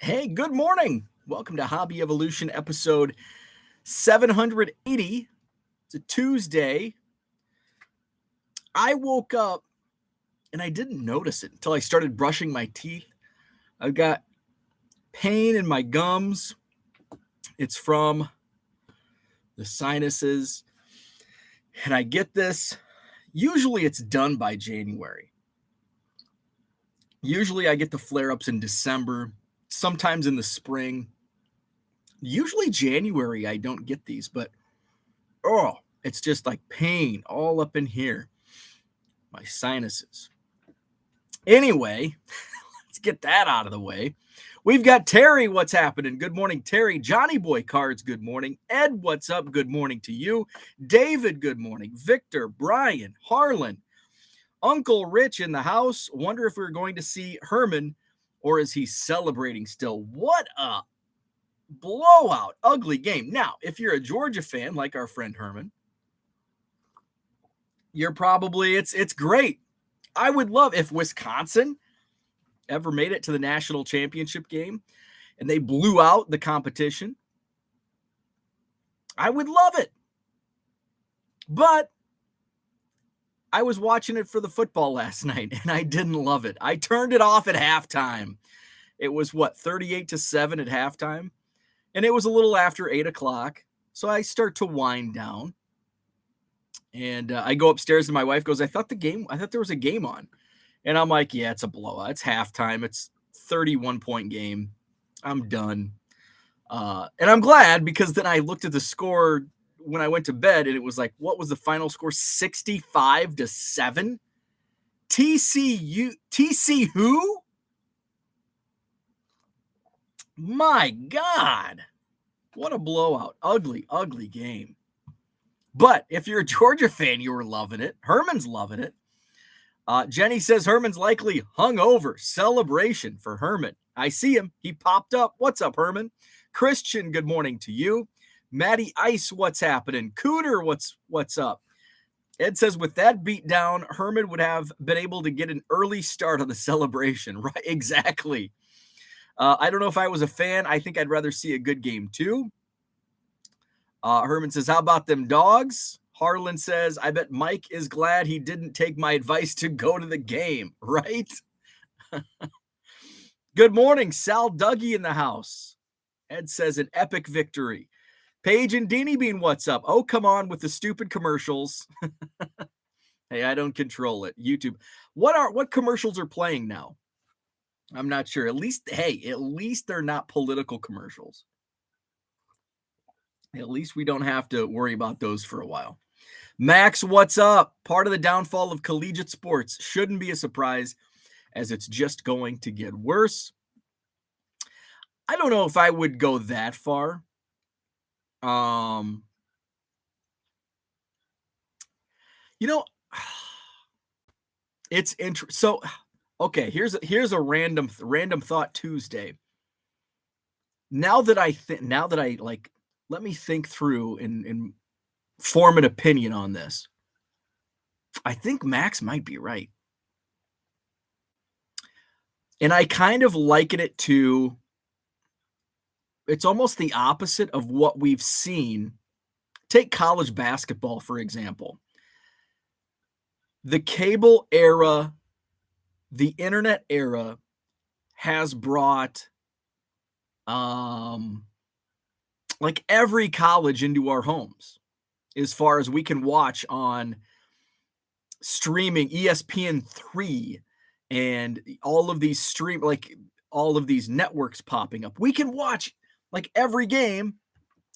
Hey, good morning. Welcome to Hobby Evolution episode 780. It's a Tuesday. I woke up and I didn't notice it until I started brushing my teeth. I've got pain in my gums. It's from the sinuses. And I get this. Usually it's done by January. Usually I get the flare ups in December, sometimes in the spring. Usually January I don't get these, but it's just like pain all up in here. My sinuses. Anyway, let's get that out of the way. We've got Terry. What's happening? Good morning, Terry. Johnny Boy Cards. Good morning. Ed, what's up? Good morning to you. David, good morning. Victor, Brian, Harlan, Uncle Rich in the house. Wonder if we're going to see Herman or is he celebrating still? What a blowout. Ugly game. Now, if you're a Georgia fan like our friend Herman, you're probably, it's great. I would love if Wisconsin ever made it to the national championship game and they blew out the competition. I would love it. But I was watching it for the football last night and I didn't love it. I turned it off at halftime. It was 38-7 at halftime. And it was a little after 8:00. So I start to wind down. And I go upstairs and my wife goes, I thought there was a game on. And I'm like, yeah, it's a blowout. It's halftime. It's 31-point game. I'm done. And I'm glad because then I looked at the score when I went to bed and it was like, what was the final score? 65-7? TC who? My God. What a blowout. Ugly, ugly game. But if you're a Georgia fan, you were loving it. Herman's loving it. Jenny says Herman's likely hungover. Celebration for Herman. I see him. He popped up. What's up, Herman? Christian, good morning to you. Maddie Ice, what's happening? Cooter, what's up? Ed says with that beat down, Herman would have been able to get an early start on the celebration. Right, exactly. I don't know if I was a fan. I think I'd rather see a good game too. Herman says, how about them dogs? Harlan says, I bet Mike is glad he didn't take my advice to go to the game, right? Good morning, Sal Dougie in the house. Ed says, an epic victory. Paige and Deanie Bean, what's up? Oh, come on with the stupid commercials. Hey, I don't control it. YouTube. What commercials are playing now? I'm not sure. At least they're not political commercials. At least we don't have to worry about those for a while. Max, what's up? Part of the downfall of collegiate sports shouldn't be a surprise as it's just going to get worse. I don't know if I would go that far. It's interesting. So, okay, here's a random thought Tuesday. Now that I let me think through and form an opinion on this. I think Max might be right. And I kind of liken it to, it's almost the opposite of what we've seen. Take college basketball, for example. The cable era, the internet era has brought like every college into our homes as far as we can watch on streaming ESPN3 and all of these all of these networks popping up. We can watch like every game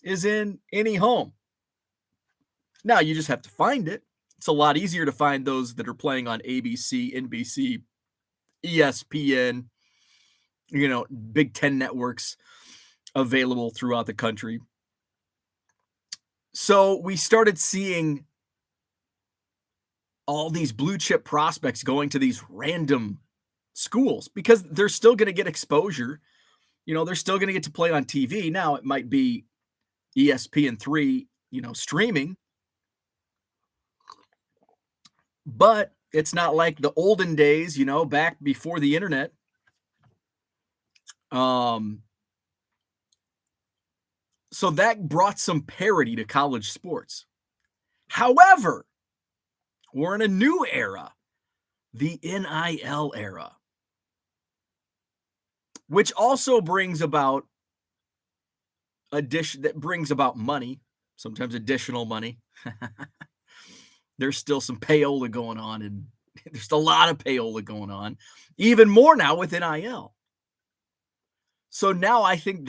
is in any home. Now you just have to find it. It's a lot easier to find those that are playing on ABC, NBC, ESPN, Big Ten networks available throughout the country. So we started seeing all these blue chip prospects going to these random schools because they're still going to get exposure. They're still going to get to play on TV. Now it might be ESPN3, streaming, but it's not like the olden days, back before the internet. Um, so that brought some parity to college sports. However, we're in a new era, the NIL era, which also brings about money, sometimes additional money. There's still some payola going on, and there's a lot of payola going on, even more now with NIL. So now I think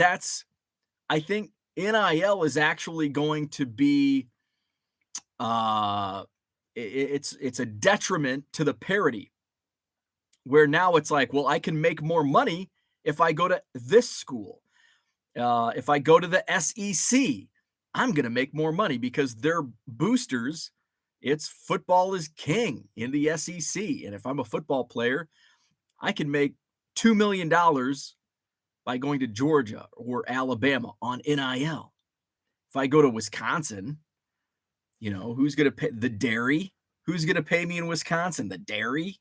NIL is actually going to be it's a detriment to the parity, where now it's like, well, I can make more money if I go to this school. If I go to the SEC, I'm going to make more money because their boosters, it's football is king in the SEC. And if I'm a football player, I can make $2 million by going to Georgia or Alabama on NIL. If I go to Wisconsin, who's going to pay the dairy? Who's going to pay me in Wisconsin? The dairy?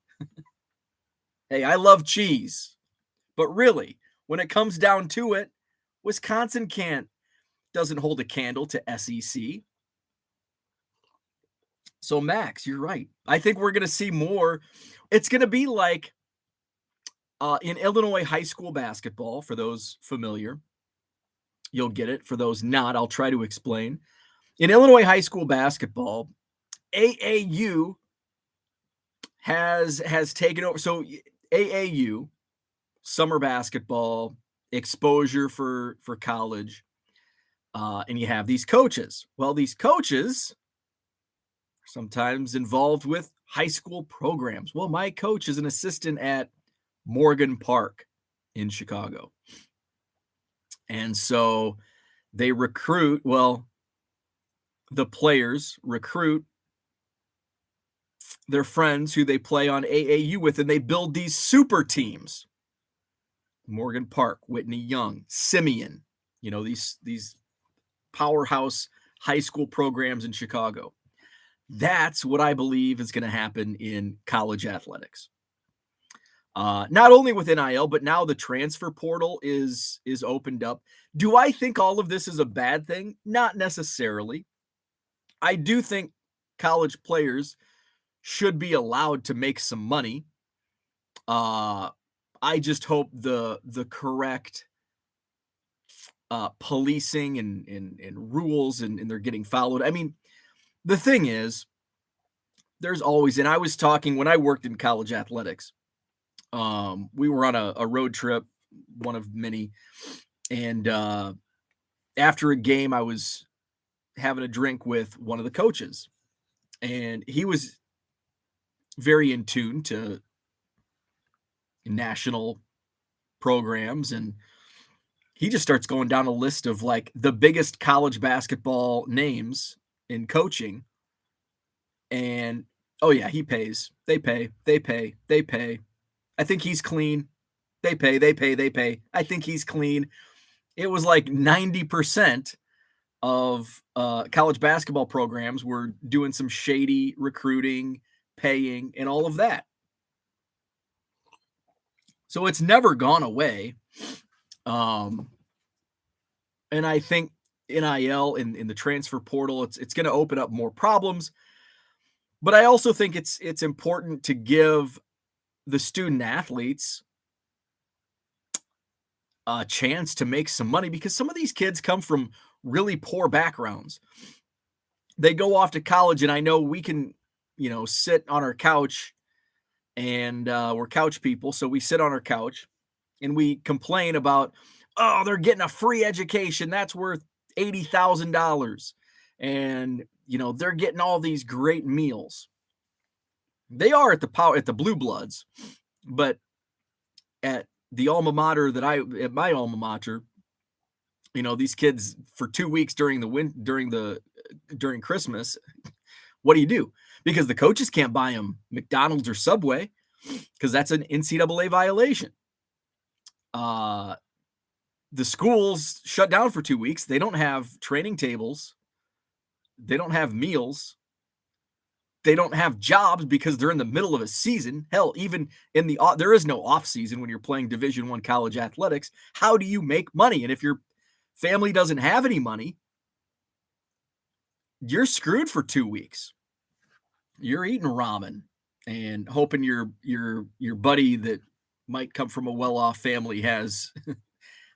Hey, I love cheese, but really, when it comes down to it, Wisconsin doesn't hold a candle to SEC. So Max, you're right. I think we're going to see more. It's going to be like in Illinois high school basketball, for those familiar. You'll get it. For those not, I'll try to explain. In Illinois high school basketball, AAU has taken over. So AAU, summer basketball, exposure for college, and you have these coaches. Well, these coaches are sometimes involved with high school programs. Well, my coach is an assistant at Morgan Park in Chicago. And so they recruit, the players recruit their friends who they play on AAU with, and they build these super teams. Morgan Park, Whitney Young, Simeon, these powerhouse high school programs in Chicago. That's what I believe is going to happen in college athletics. Not only with NIL, but now the transfer portal is opened up. Do I think all of this is a bad thing? Not necessarily. I do think college players should be allowed to make some money. I just hope the correct policing and rules and they're getting followed. I mean, the thing is, there's always, and I was talking when I worked in college athletics, we were on a road trip, one of many, and after a game, I was having a drink with one of the coaches, and he was very in tune to national programs, and he just starts going down a list of like the biggest college basketball names in coaching. And oh yeah, he pays. They pay. I think he's clean. They pay. I think he's clean. It was like 90% of college basketball programs were doing some shady recruiting, paying, and all of that. So it's never gone away. And I think NIL in the transfer portal, it's going to open up more problems. But I also think it's important to give the student athletes a chance to make some money, because some of these kids come from really poor backgrounds. They go off to college, and I know we can, sit on our couch, and we're couch people. So we sit on our couch and we complain about, oh, they're getting a free education. That's worth $80,000. And, they're getting all these great meals. They are at the Blue Bloods, but at the alma mater at my alma mater, these kids for 2 weeks during Christmas, what do? Because the coaches can't buy them McDonald's or Subway, because that's an NCAA violation. The schools shut down for 2 weeks. They don't have training tables. They don't have meals. they don't have jobs because they're in the middle of a season. Hell, even in the there is no off season when you're playing Division I college athletics. How do you make money? And if your family doesn't have any money, you're screwed for 2 weeks. You're eating ramen and hoping your buddy that might come from a well-off family has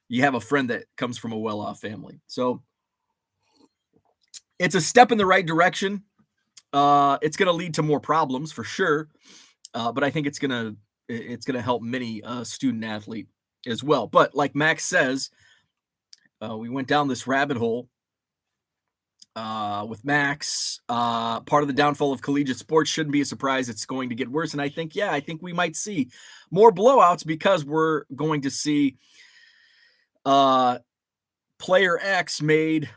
you have a friend that comes from a well-off family. So it's a step in the right direction. It's going to lead to more problems for sure, but I think it's going to help many student athlete as well. But like Max says, we went down this rabbit hole with Max. Part of the downfall of collegiate sports shouldn't be a surprise. It's going to get worse, and I think we might see more blowouts because we're going to see player X made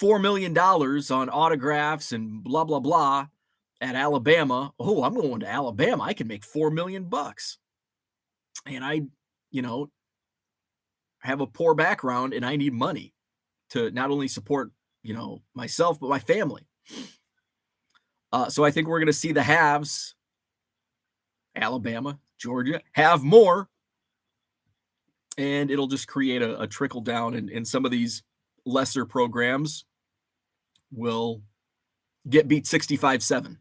$4 million on autographs and blah, blah, blah at Alabama. Oh, I'm going to Alabama. I can make $4 million. And I, have a poor background and I need money to not only support, myself, but my family. So I think we're going to see the haves, Alabama, Georgia, have more. And it'll just create a trickle down, and some of these lesser programs will get beat 65-7.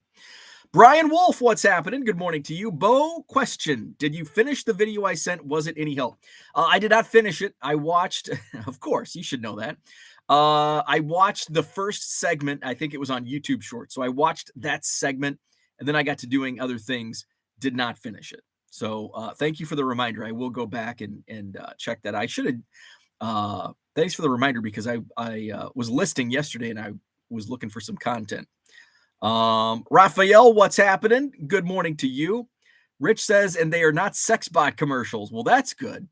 Brian Wolf, what's happening? Good morning to you. Bo, question. Did you finish the video I sent? Was it any help? I did not finish it. I watched, of course, you should know that. I watched the first segment. I think it was on YouTube Shorts. So I watched that segment, and then I got to doing other things. Did not finish it. So thank you for the reminder. I will go back and check that. I should have. Thanks for the reminder, because I was listing yesterday and I was looking for some content. Raphael, what's happening? Good morning to you. Rich says, and they are not sex bot commercials. Well, that's good.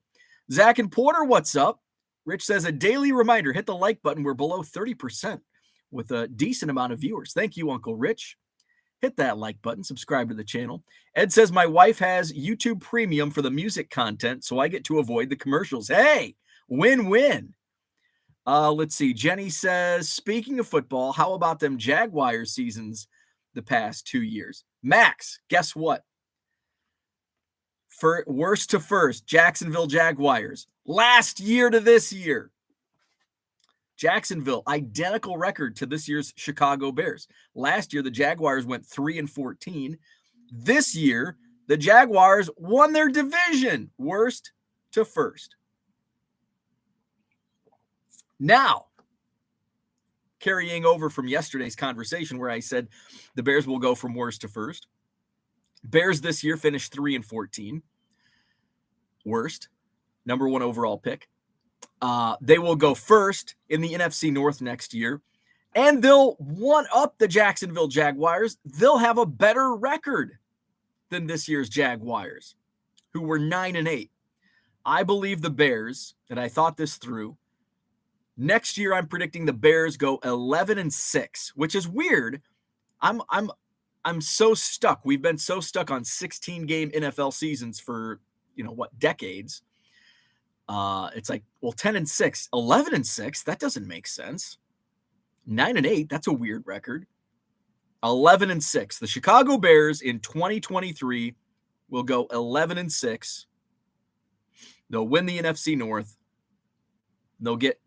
Zach and Porter, what's up? Rich says, a daily reminder, hit the like button. We're below 30% with a decent amount of viewers. Thank you, Uncle Rich. Hit that like button, subscribe to the channel. Ed says, my wife has YouTube Premium for the music content, so I get to avoid the commercials. Hey, win-win. Let's see. Jenny says, speaking of football, how about them Jaguars seasons the past 2 years? Max, guess what? For worst to first, Jacksonville Jaguars. Last year to this year. Jacksonville, identical record to this year's Chicago Bears. Last year, the Jaguars went 3-14. This year, the Jaguars won their division, worst to first. Now, carrying over from yesterday's conversation where I said the Bears will go from worst to first. Bears this year finished 3-14. Worst. Number 1 overall pick. They will go first in the NFC North next year, and they'll one-up the Jacksonville Jaguars. They'll have a better record than this year's Jaguars, who were 9-8. I believe the Bears, and I thought this through. Next year, I'm predicting the Bears go 11-6, which is weird. I'm so stuck. We've been so stuck on 16-game NFL seasons for, decades. It's like, well, 10-6, 11-6, that doesn't make sense. 9-8, that's a weird record. 11-6. The Chicago Bears in 2023 will go 11-6. They'll win the NFC North. They'll get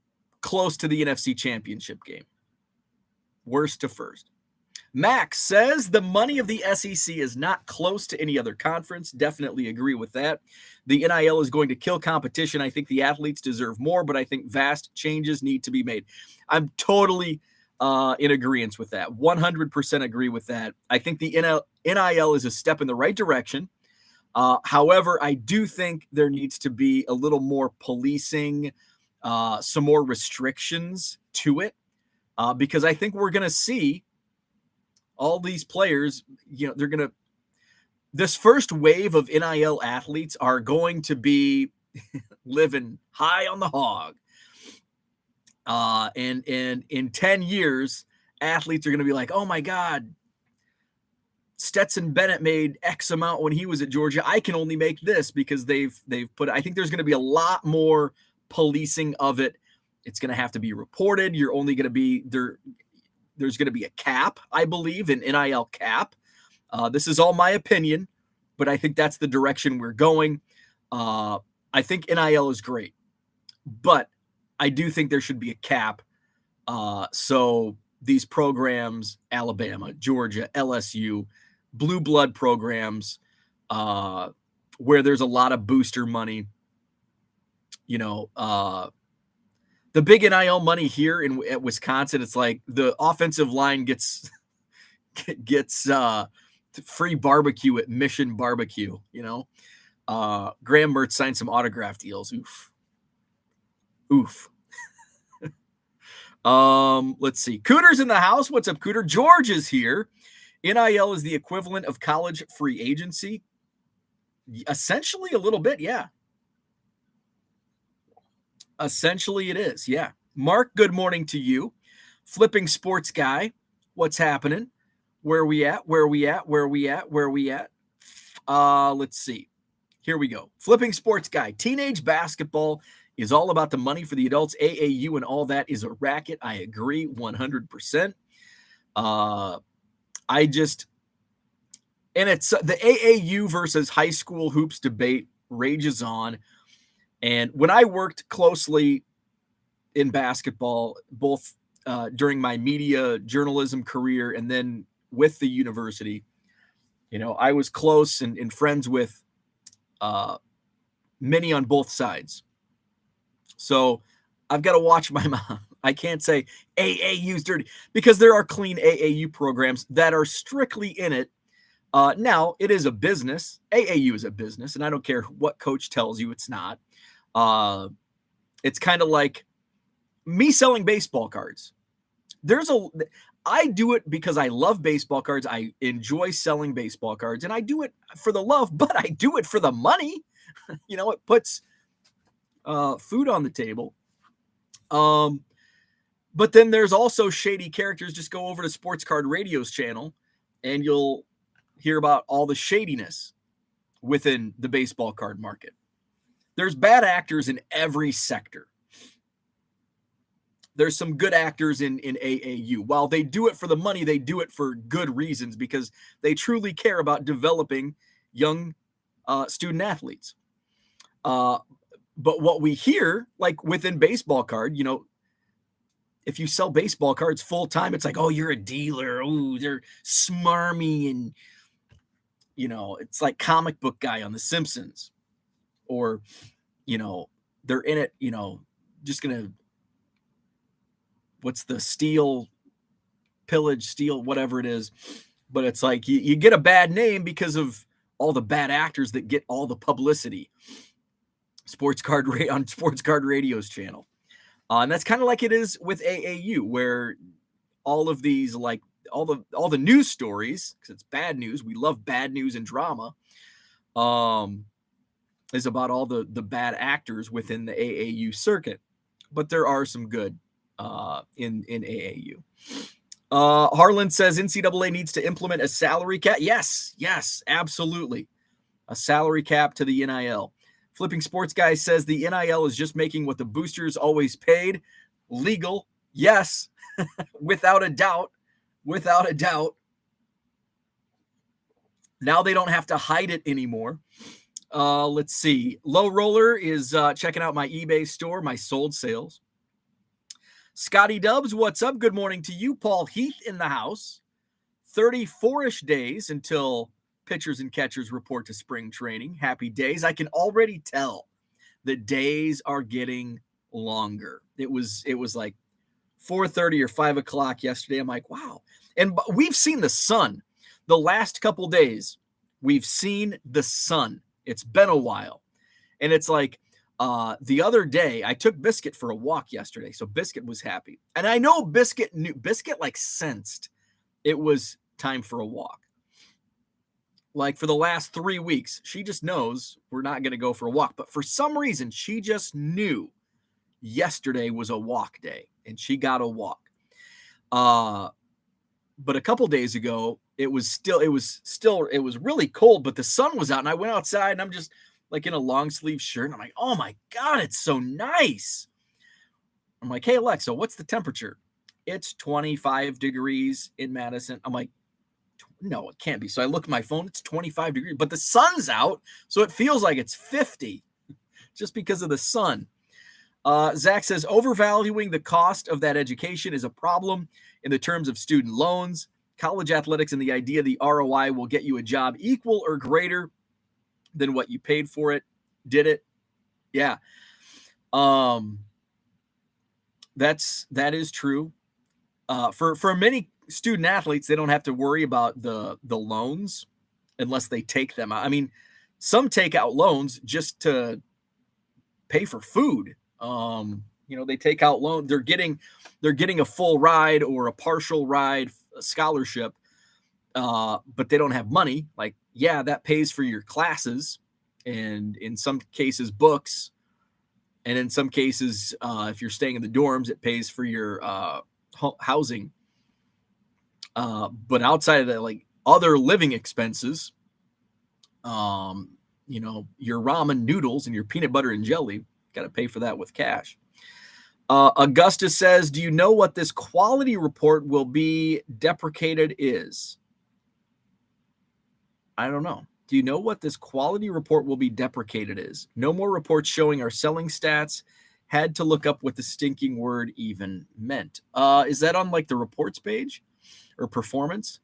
close to the NFC Championship game. Worst to first. Max says the money of the SEC is not close to any other conference. Definitely agree with that. The NIL is going to kill competition. I think the athletes deserve more, but I think vast changes need to be made. I'm totally in agreement with that. 100% agree with that. I think the NIL is a step in the right direction. However, I do think there needs to be a little more policing, some more restrictions to it, because I think we're going to see all these players, this first wave of NIL athletes are going to be living high on the hog. And in 10 years, athletes are going to be like, oh my God, Stetson Bennett made X amount when he was at Georgia. I can only make this because they've put, I think there's going to be a lot more policing of it. It's going to have to be reported. You're only going to be there. there's going to be a cap, I believe, an NIL cap. This is all my opinion, but I think that's the direction we're going. I think NIL is great, but I do think there should be a cap. So these programs, Alabama, Georgia, LSU, blue blood programs, where there's a lot of booster money, the big NIL money here at Wisconsin, it's like the offensive line gets free barbecue at Mission Barbecue. Graham Mertz signed some autograph deals. Oof. Let's see. Cooter's in the house. What's up, Cooter? George is here. NIL is the equivalent of college free agency. Essentially, a little bit, yeah. Essentially, it is, yeah. Mark, good morning to you. Flipping Sports Guy, what's happening? Where we at? Let's see. Here we go. Flipping Sports Guy. Teenage basketball is all about the money for the adults. AAU and all that is a racket. I agree 100%. And it's the AAU versus high school hoops debate rages on. And when I worked closely in basketball, both during my media journalism career and then with the university, I was close and friends with many on both sides. So I've got to watch my mouth. I can't say AAU's dirty because there are clean AAU programs that are strictly in it. Now, it is a business. AAU is a business, and I don't care what coach tells you it's not. It's kind of like me selling baseball cards. I do it because I love baseball cards. I enjoy selling baseball cards, and I do it for the love, but I do it for the money. It puts food on the table. But then there's also shady characters. Just go over to Sports Card Radio's channel, and you'll hear about all the shadiness within the baseball card market. There's bad actors in every sector. There's some good actors in AAU. While they do it for the money, they do it for good reasons because they truly care about developing young student athletes. But what we hear, like within baseball card, if you sell baseball cards full time, it's like, oh, you're a dealer. Oh, they're smarmy. And, it's like comic book guy on The Simpsons. Or, they're in it, just going to, what's the pillage, whatever it is. But it's like you get a bad name because of all the bad actors that get all the publicity. Sports Card Radio's channel. And that's kind of like it is with AAU, where all of these, like all the news stories, because it's bad news. We love bad news and drama. Is about all the bad actors within the AAU circuit, but there are some good in AAU. Harlan says NCAA needs to implement a salary cap. Yes, absolutely, a salary cap to the NIL. Flipping Sports Guy says the NIL is just making what the boosters always paid legal. Yes, without a doubt. Now they don't have to hide it anymore. Let's see. Low Roller is checking out my eBay store, my sold sales. Scotty Dubs, what's up? Good morning to you. Paul Heath in the house. 34-ish days until pitchers and catchers report to spring training. Happy days. I can already tell the days are getting longer. It was like 4:30 or 5 o'clock yesterday. I'm like, wow. And we've seen the sun the last couple days. We've seen the sun. It's been a while. And it's like the other day, I took Biscuit for a walk yesterday. So Biscuit was happy. And I know Biscuit like sensed it was time for a walk. Like for the last 3 weeks, she just knows we're not going to go for a walk. But for some reason, she just knew yesterday was a walk day and she got a walk. But a couple days ago, it was really cold, but the sun was out and I went outside and I'm just like in a long sleeve shirt. And I'm like, oh my God, it's so nice. I'm like, hey, Alexa, what's the temperature? it's 25 degrees in Madison. I'm like, no, it can't be. So I look at my phone, it's 25 degrees, but the sun's out, so it feels like it's 50 just because of the sun. Zach says, overvaluing the cost of that education is a problem in the terms of student loans, college athletics, and the idea the ROI will get you a job equal or greater than what you paid for it. Did it? Yeah. That is true. For many student athletes, they don't have to worry about the loans unless they take them out. I mean, some take out loans just to pay for food. They take out loan. They're getting a full ride or a partial ride, a scholarship, but they don't have money. Like, yeah, that pays for your classes, and in some cases, books, and in some cases, if you're staying in the dorms, it pays for your housing. But outside of that, like other living expenses, your ramen noodles and your peanut butter and jelly, got to pay for that with cash. Augustus says, do you know what this quality report will be deprecated is? I don't know. Do you know what this quality report will be deprecated is? No more reports showing our selling stats. Had to look up what the stinking word even meant. Is that on like the reports page or performance?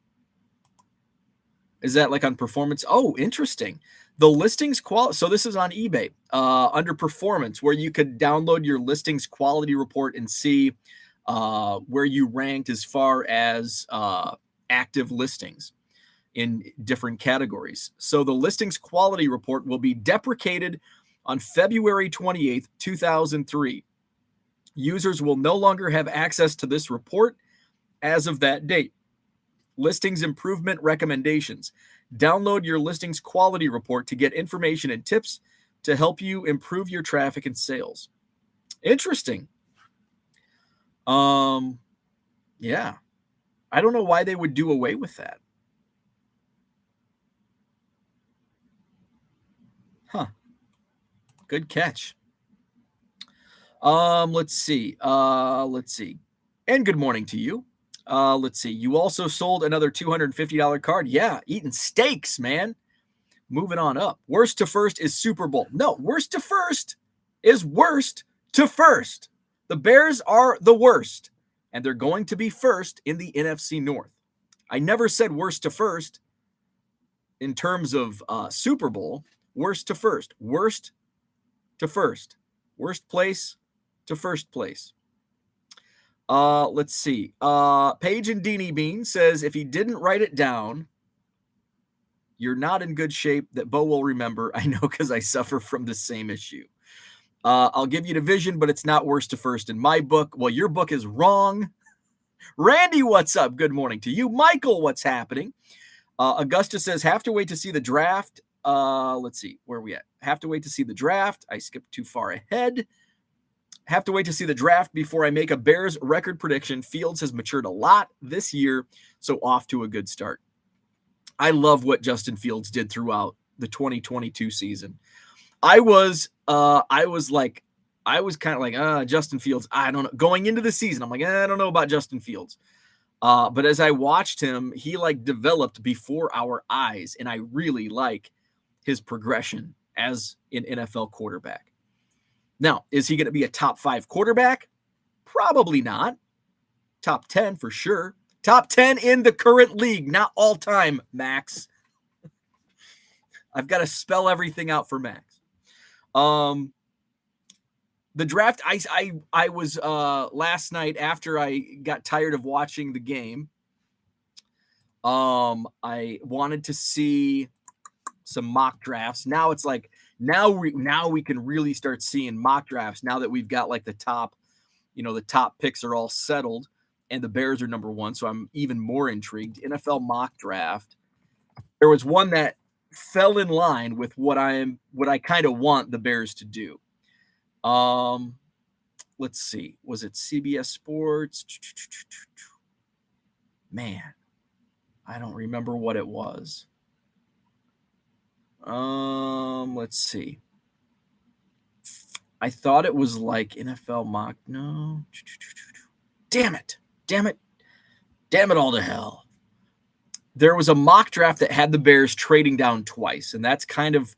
Is that like on performance? Oh, interesting. The listings quality. So this is on eBay under performance, where you could download your listings quality report and see where you ranked as far as active listings in different categories. So the listings quality report will be deprecated on February 28th, 2003. Users will no longer have access to this report as of that date. Listings improvement recommendations. Download your listings quality report to get information and tips to help you improve your traffic and sales. Interesting. Yeah. I don't know why they would do away with that. Huh. Good catch. Let's see. And good morning to you. Let's see. You also sold another $250 card. Yeah, eating steaks, man. Moving on up. Worst to first is Super Bowl. No, worst to first is worst to first. The Bears are the worst, and they're going to be first in the NFC North. I never said worst to first in terms of Super Bowl. Worst to first. Worst to first. Worst place to first place. Let's see. Paige and Deanie Bean says, if he didn't write it down, you're not in good shape. That Bo will remember. I know because I suffer from the same issue. I'll give you division, but it's not worst to first in my book. Well, your book is wrong. Randy, what's up? Good morning to you. Michael, what's happening? Augustus says, have to wait to see the draft. Let's see. Where are we at? Have to wait to see the draft. I skipped too far ahead. Have to wait to see the draft before I make a Bears record prediction. Fields has matured a lot this year, so off to a good start. I love what Justin Fields did throughout the 2022 season. I was kind of like, Justin Fields, I don't know. Going into the season, I'm like, I don't know about Justin Fields. But as I watched him, he like developed before our eyes, and I really like his progression as an NFL quarterback. Now, is he going to be a top 5 quarterback? Probably not. Top 10 for sure. Top 10 in the current league, not all time, Max. I've got to spell everything out for Max. The draft, I was last night after I got tired of watching the game. I wanted to see some mock drafts. Now it's like now we can really start seeing mock drafts now that we've got like the top picks are all settled and the Bears are number 1. So I'm even more intrigued. NFL mock draft. There was one that fell in line with what I kind of want the Bears to do. Let's see. Was it CBS Sports? Man, I don't remember what it was. Let's see. I thought it was like NFL mock. No. Damn it. damn it all to hell. There was a mock draft that had the Bears trading down twice, and that's kind of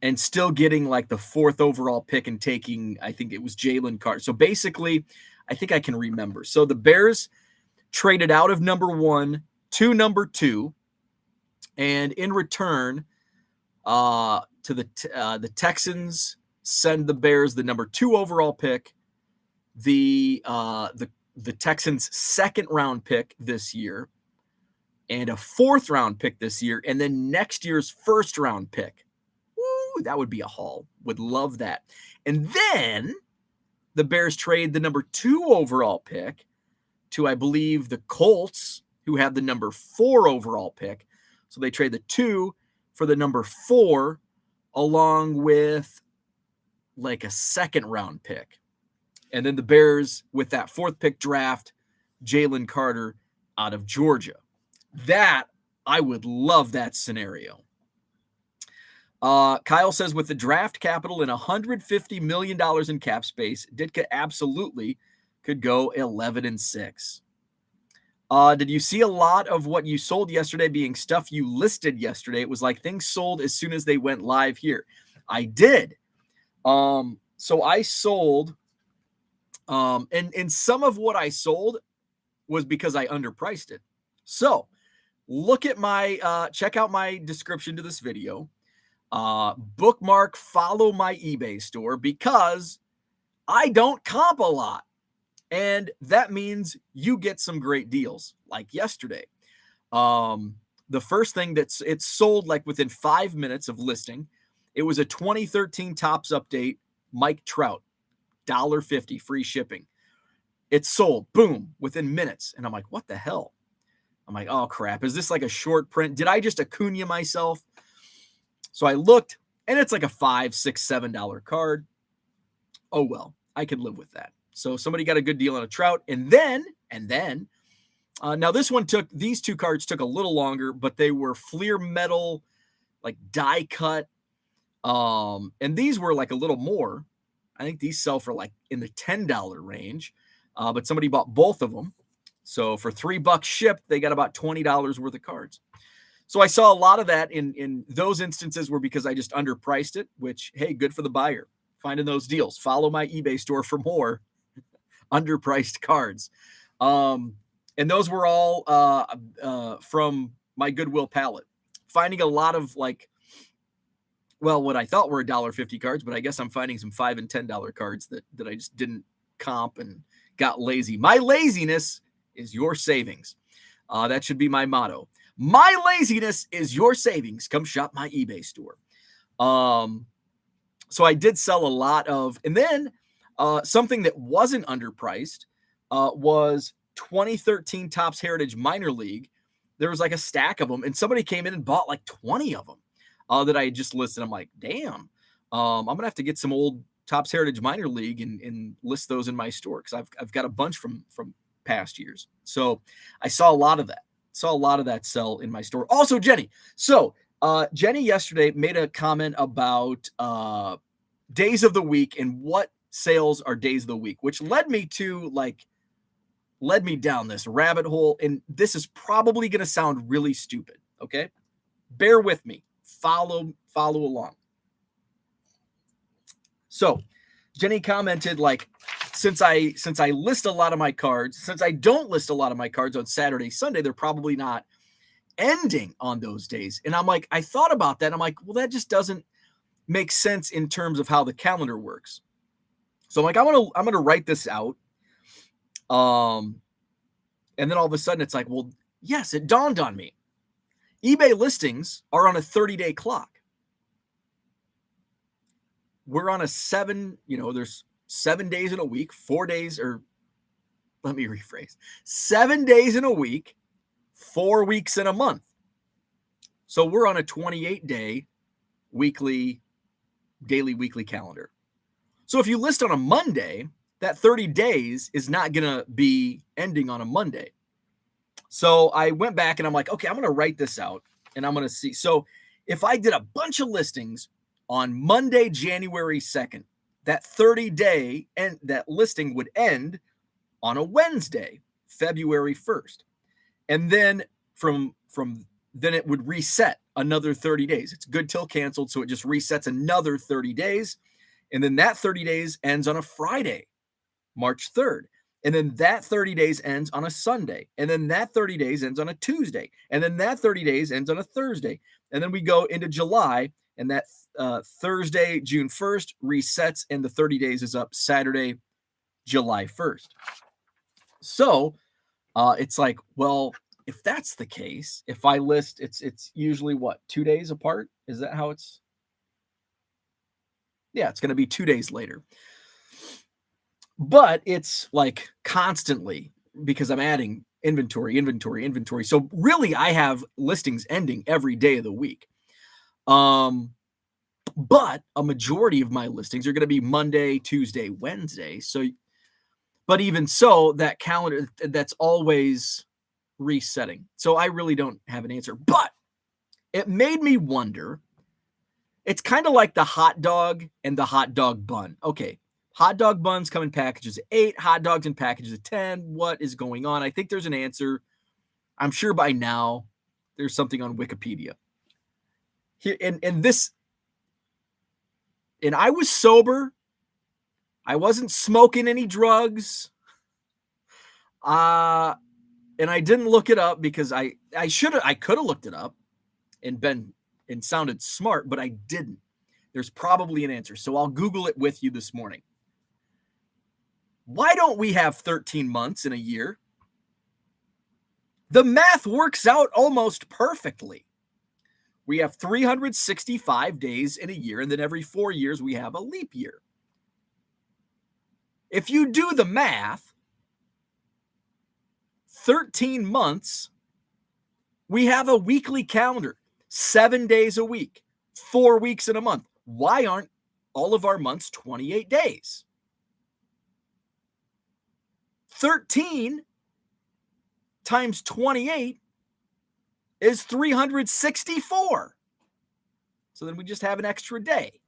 and still getting like the 4th overall pick and taking, I think it was Jalen Carter. So basically, I think I can remember. So the Bears traded out of number 1 to number 2, and in return, to the Texans send the Bears the number 2 overall pick, the Texans' 2nd round pick this year, and a 4th round pick this year, and then next year's 1st round pick. Woo, that would be a haul. Would love that. And then the Bears trade the number 2 overall pick to, I believe, the Colts, who have the number 4 overall pick. So they trade the 2 for the number 4, along with like a 2nd round pick. And then the Bears, with that 4th pick, draft Jalen Carter out of Georgia. That, I would love that scenario. Kyle says, with the draft capital and $150 million in cap space, Ditka absolutely could go 11-6. Did you see a lot of what you sold yesterday being stuff you listed yesterday? It was like things sold as soon as they went live here. I did. So I sold, and some of what I sold was because I underpriced it. So look at my, check out my description to this video. Bookmark, follow my eBay store, because I don't comp a lot. And that means you get some great deals like yesterday. The first thing it's sold like within 5 minutes of listing. It was a 2013 Topps update, Mike Trout, $1.50 free shipping. It's sold, boom, within minutes. And I'm like, what the hell? I'm like, oh crap, is this like a short print? Did I just Acuna myself? So I looked, and it's like a $5, $6, $7 card. Oh well, I could live with that. So somebody got a good deal on a Trout, and then, now these 2 cards took a little longer, but they were Fleer metal, like die cut. And these were like a little more. I think these sell for like in the $10 range. But somebody bought both of them. So for $3 shipped, they got about $20 worth of cards. So I saw a lot of that in those instances were because I just underpriced it, which, hey, good for the buyer. Finding those deals. Follow my eBay store for more underpriced cards. And those were all from my Goodwill palette. Finding a lot of like, well, what I thought were $1.50 cards, but I guess I'm finding some $5 and $10 cards that I just didn't comp and got lazy. My laziness is your savings. That should be my motto. My laziness is your savings. Come shop my eBay store. So I did sell a lot of, and then something that wasn't underpriced was 2013 Topps Heritage Minor League. There was like a stack of them, and somebody came in and bought like 20 of them that I had just listed. I'm like, damn, I'm going to have to get some old Topps Heritage Minor League and list those in my store, because I've got a bunch from past years. So I saw a lot of that. Sell in my store. Also, Jenny. So Jenny yesterday made a comment about days of the week and what sales are days of the week, which led me down this rabbit hole. And this is probably going to sound really stupid. Okay. Bear with me. Follow along. So Jenny commented, like, since I list a lot of my cards, since I don't list a lot of my cards on Saturday, Sunday, they're probably not ending on those days. And I'm like, I thought about that. I'm like, well, that just doesn't make sense in terms of how the calendar works. So I'm like, I'm going to write this out. And then all of a sudden it's like, well, yes, it dawned on me. eBay listings are on a 30-day clock. We're on a there's 7 days in a week, 4 days, or let me rephrase, 7 days in a week, 4 weeks in a month. So we're on a 28-day daily weekly calendar. So if you list on a Monday, that 30 days is not going to be ending on a Monday. So I went back and I'm like, okay, I'm going to write this out and I'm going to see. So if I did a bunch of listings on Monday, January 2nd, that 30-day and that listing would end on a Wednesday, February 1st. And then from then it would reset another 30 days. It's good till canceled, so it just resets another 30 days. And then that 30 days ends on a Friday, March 3rd. And then that 30 days ends on a Sunday. And then that 30 days ends on a Tuesday. And then that 30 days ends on a Thursday. And then we go into July, and that Thursday, June 1st, resets, and the 30 days is up Saturday, July 1st. So it's like, well, if that's the case, if I list, it's usually what, 2 days apart? Is that how it's? Yeah, it's going to be 2 days later. But it's like constantly because I'm adding inventory. So really I have listings ending every day of the week. But a majority of my listings are going to be Monday, Tuesday, Wednesday. So, but even so, that calendar, that's always resetting. So I really don't have an answer, but it made me wonder. It's kind of like the hot dog and the hot dog bun. Okay, hot dog buns come in packages of 8, hot dogs in packages of 10. What is going on? I think there's an answer. I'm sure by now there's something on Wikipedia. Here, and this, and I was sober. I wasn't smoking any drugs. And I didn't look it up because I could have looked it up and sounded smart, but I didn't. There's probably an answer. So I'll Google it with you this morning. Why don't we have 13 months in a year? The math works out almost perfectly. We have 365 days in a year, and then every 4 years we have a leap year. If you do the math, 13 months, we have a weekly calendar, 7 days a week, 4 weeks in a month. Why aren't all of our months 28 days? 13 times 28 is 364. So then we just have an extra day.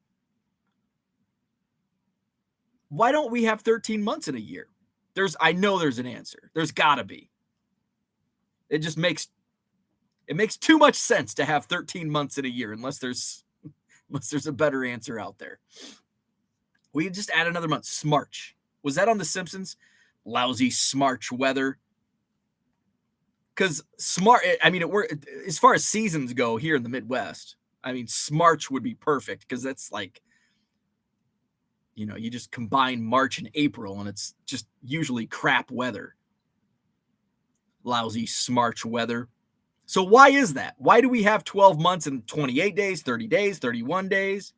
Why don't we have 13 months in a year? I know there's an answer. There's got to be. It just makes too much sense to have 13 months in a year unless there's a better answer out there. We just add another month. Smarch. Was that on The Simpsons? Lousy Smarch weather. Because as far as seasons go here in the Midwest, Smarch would be perfect because that's like, you just combine March and April and it's just usually crap weather. Lousy Smarch weather. So why is that? Why do we have 12 months and 28 days, 30 days, 31 days?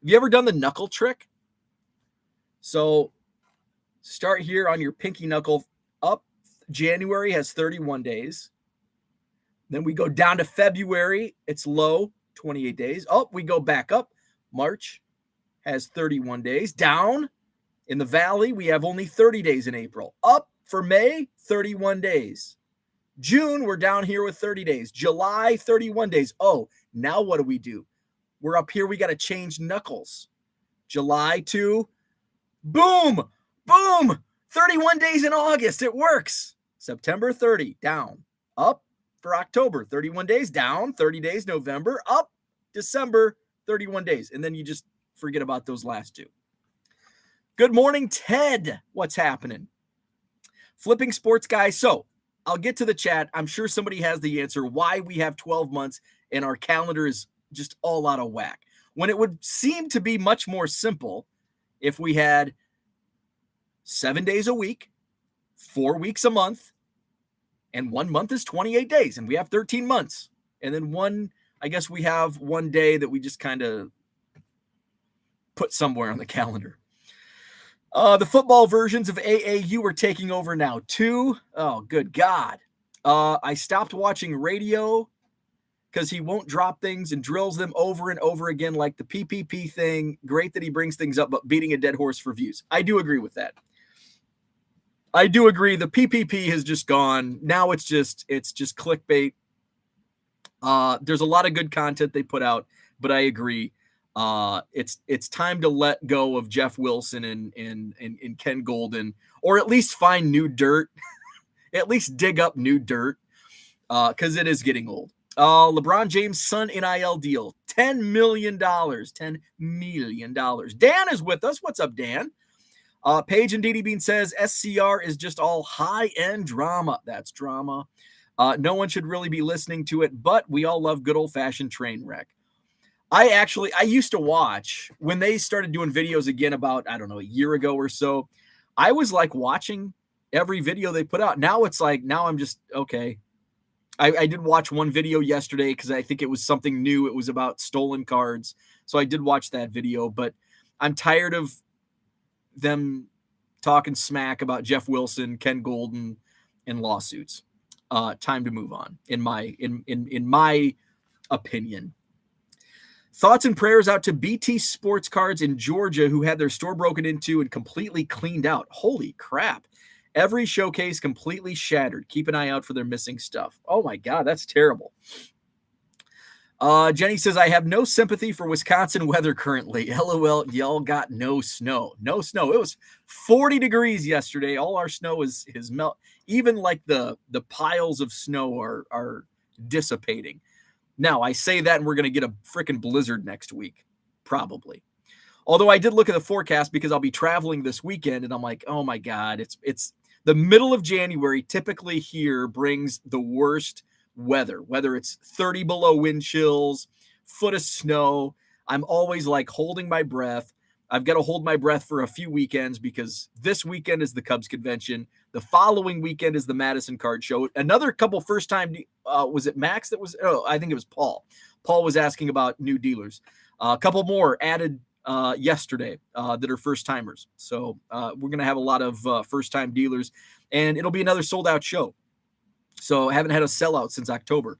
Have you ever done the knuckle trick? So start here on your pinky knuckle up. January has 31 days. Then we go down to February. It's low, 28 days. Up, we go back up. March has 31 days. Down in the valley, we have only 30 days in April. Up for May, 31 days. June, we're down here with 30 days. July, 31 days. Oh, now what do? We're up here. We got to change knuckles. July to boom, 31 days in August. It works. September 30, down. Up for October, 31 days. Down, 30 days. November, up. December, 31 days. And then you just forget about those last two. Good morning, Ted. What's happening? Flipping Sports Guy. So I'll get to the chat. I'm sure somebody has the answer why we have 12 months and our calendar is just all out of whack. When it would seem to be much more simple if we had 7 days a week, 4 weeks a month, and 1 month is 28 days, and we have 13 months. And then we have 1 day that we just kind of put somewhere on the calendar. The football versions of AAU are taking over now, too. Oh, good God. I stopped watching radio because he won't drop things and drills them over and over again like the PPP thing. Great that he brings things up, but beating a dead horse for views. I do agree with that. I do agree. The PPP has just gone. Now it's just clickbait. There's a lot of good content they put out, but I agree. It's time to let go of Jeff Wilson and Ken Golden, or at least find new dirt, at least dig up new dirt, because it is getting old. LeBron James' son NIL deal, $10 million. $10 million. Dan is with us. What's up, Dan? Paige and DD Bean says SCR is just all high-end drama. That's drama. No one should really be listening to it, but we all love good old-fashioned train wreck. I used to watch when they started doing videos again about, I don't know, a year ago or so. I was like watching every video they put out. Now it's like, now I'm just, okay. I did watch one video yesterday because I think it was something new. It was about stolen cards. So I did watch that video, but I'm tired of them talking smack about Jeff Wilson, Ken Golden, and lawsuits. Time to move on, in my opinion. Thoughts and prayers out to BT Sports Cards in Georgia, who had their store broken into and completely cleaned out. Holy crap. Every showcase completely shattered. Keep an eye out for their missing stuff. Oh my God, that's terrible. Jenny says, I have no sympathy for Wisconsin weather currently. LOL, y'all got no snow. No snow. It was 40 degrees yesterday. All our snow is melt. Even like the piles of snow are dissipating. Now, I say that and we're going to get a freaking blizzard next week, probably. Although I did look at the forecast because I'll be traveling this weekend, and I'm like, oh my God, it's the middle of January typically here brings the worst weather, whether it's 30 below wind chills, foot of snow. I'm always like holding my breath. I've got to hold my breath for a few weekends because this weekend is the Cubs convention. The following weekend is the Madison Card Show. Another couple first time, was it Max that was, I think it was Paul. Paul was asking about new dealers. A couple more added yesterday that are first timers. So we're going to have a lot of first time dealers, and it'll be another sold out show. So I haven't had a sellout since October.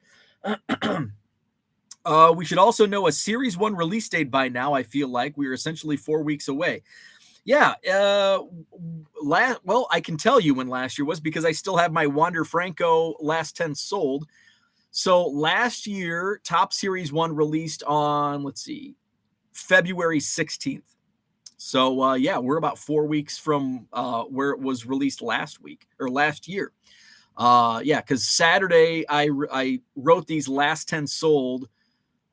We should also know a Series 1 release date by now. I feel like we are essentially 4 weeks away. Yeah. Well, I can tell you when last year was because I still have my Wander Franco last 10 sold. So last year, Top Series 1 released on, let's see, February 16th. So, yeah, we're about 4 weeks from where it was released last year. Yeah, because Saturday, I wrote these last 10 sold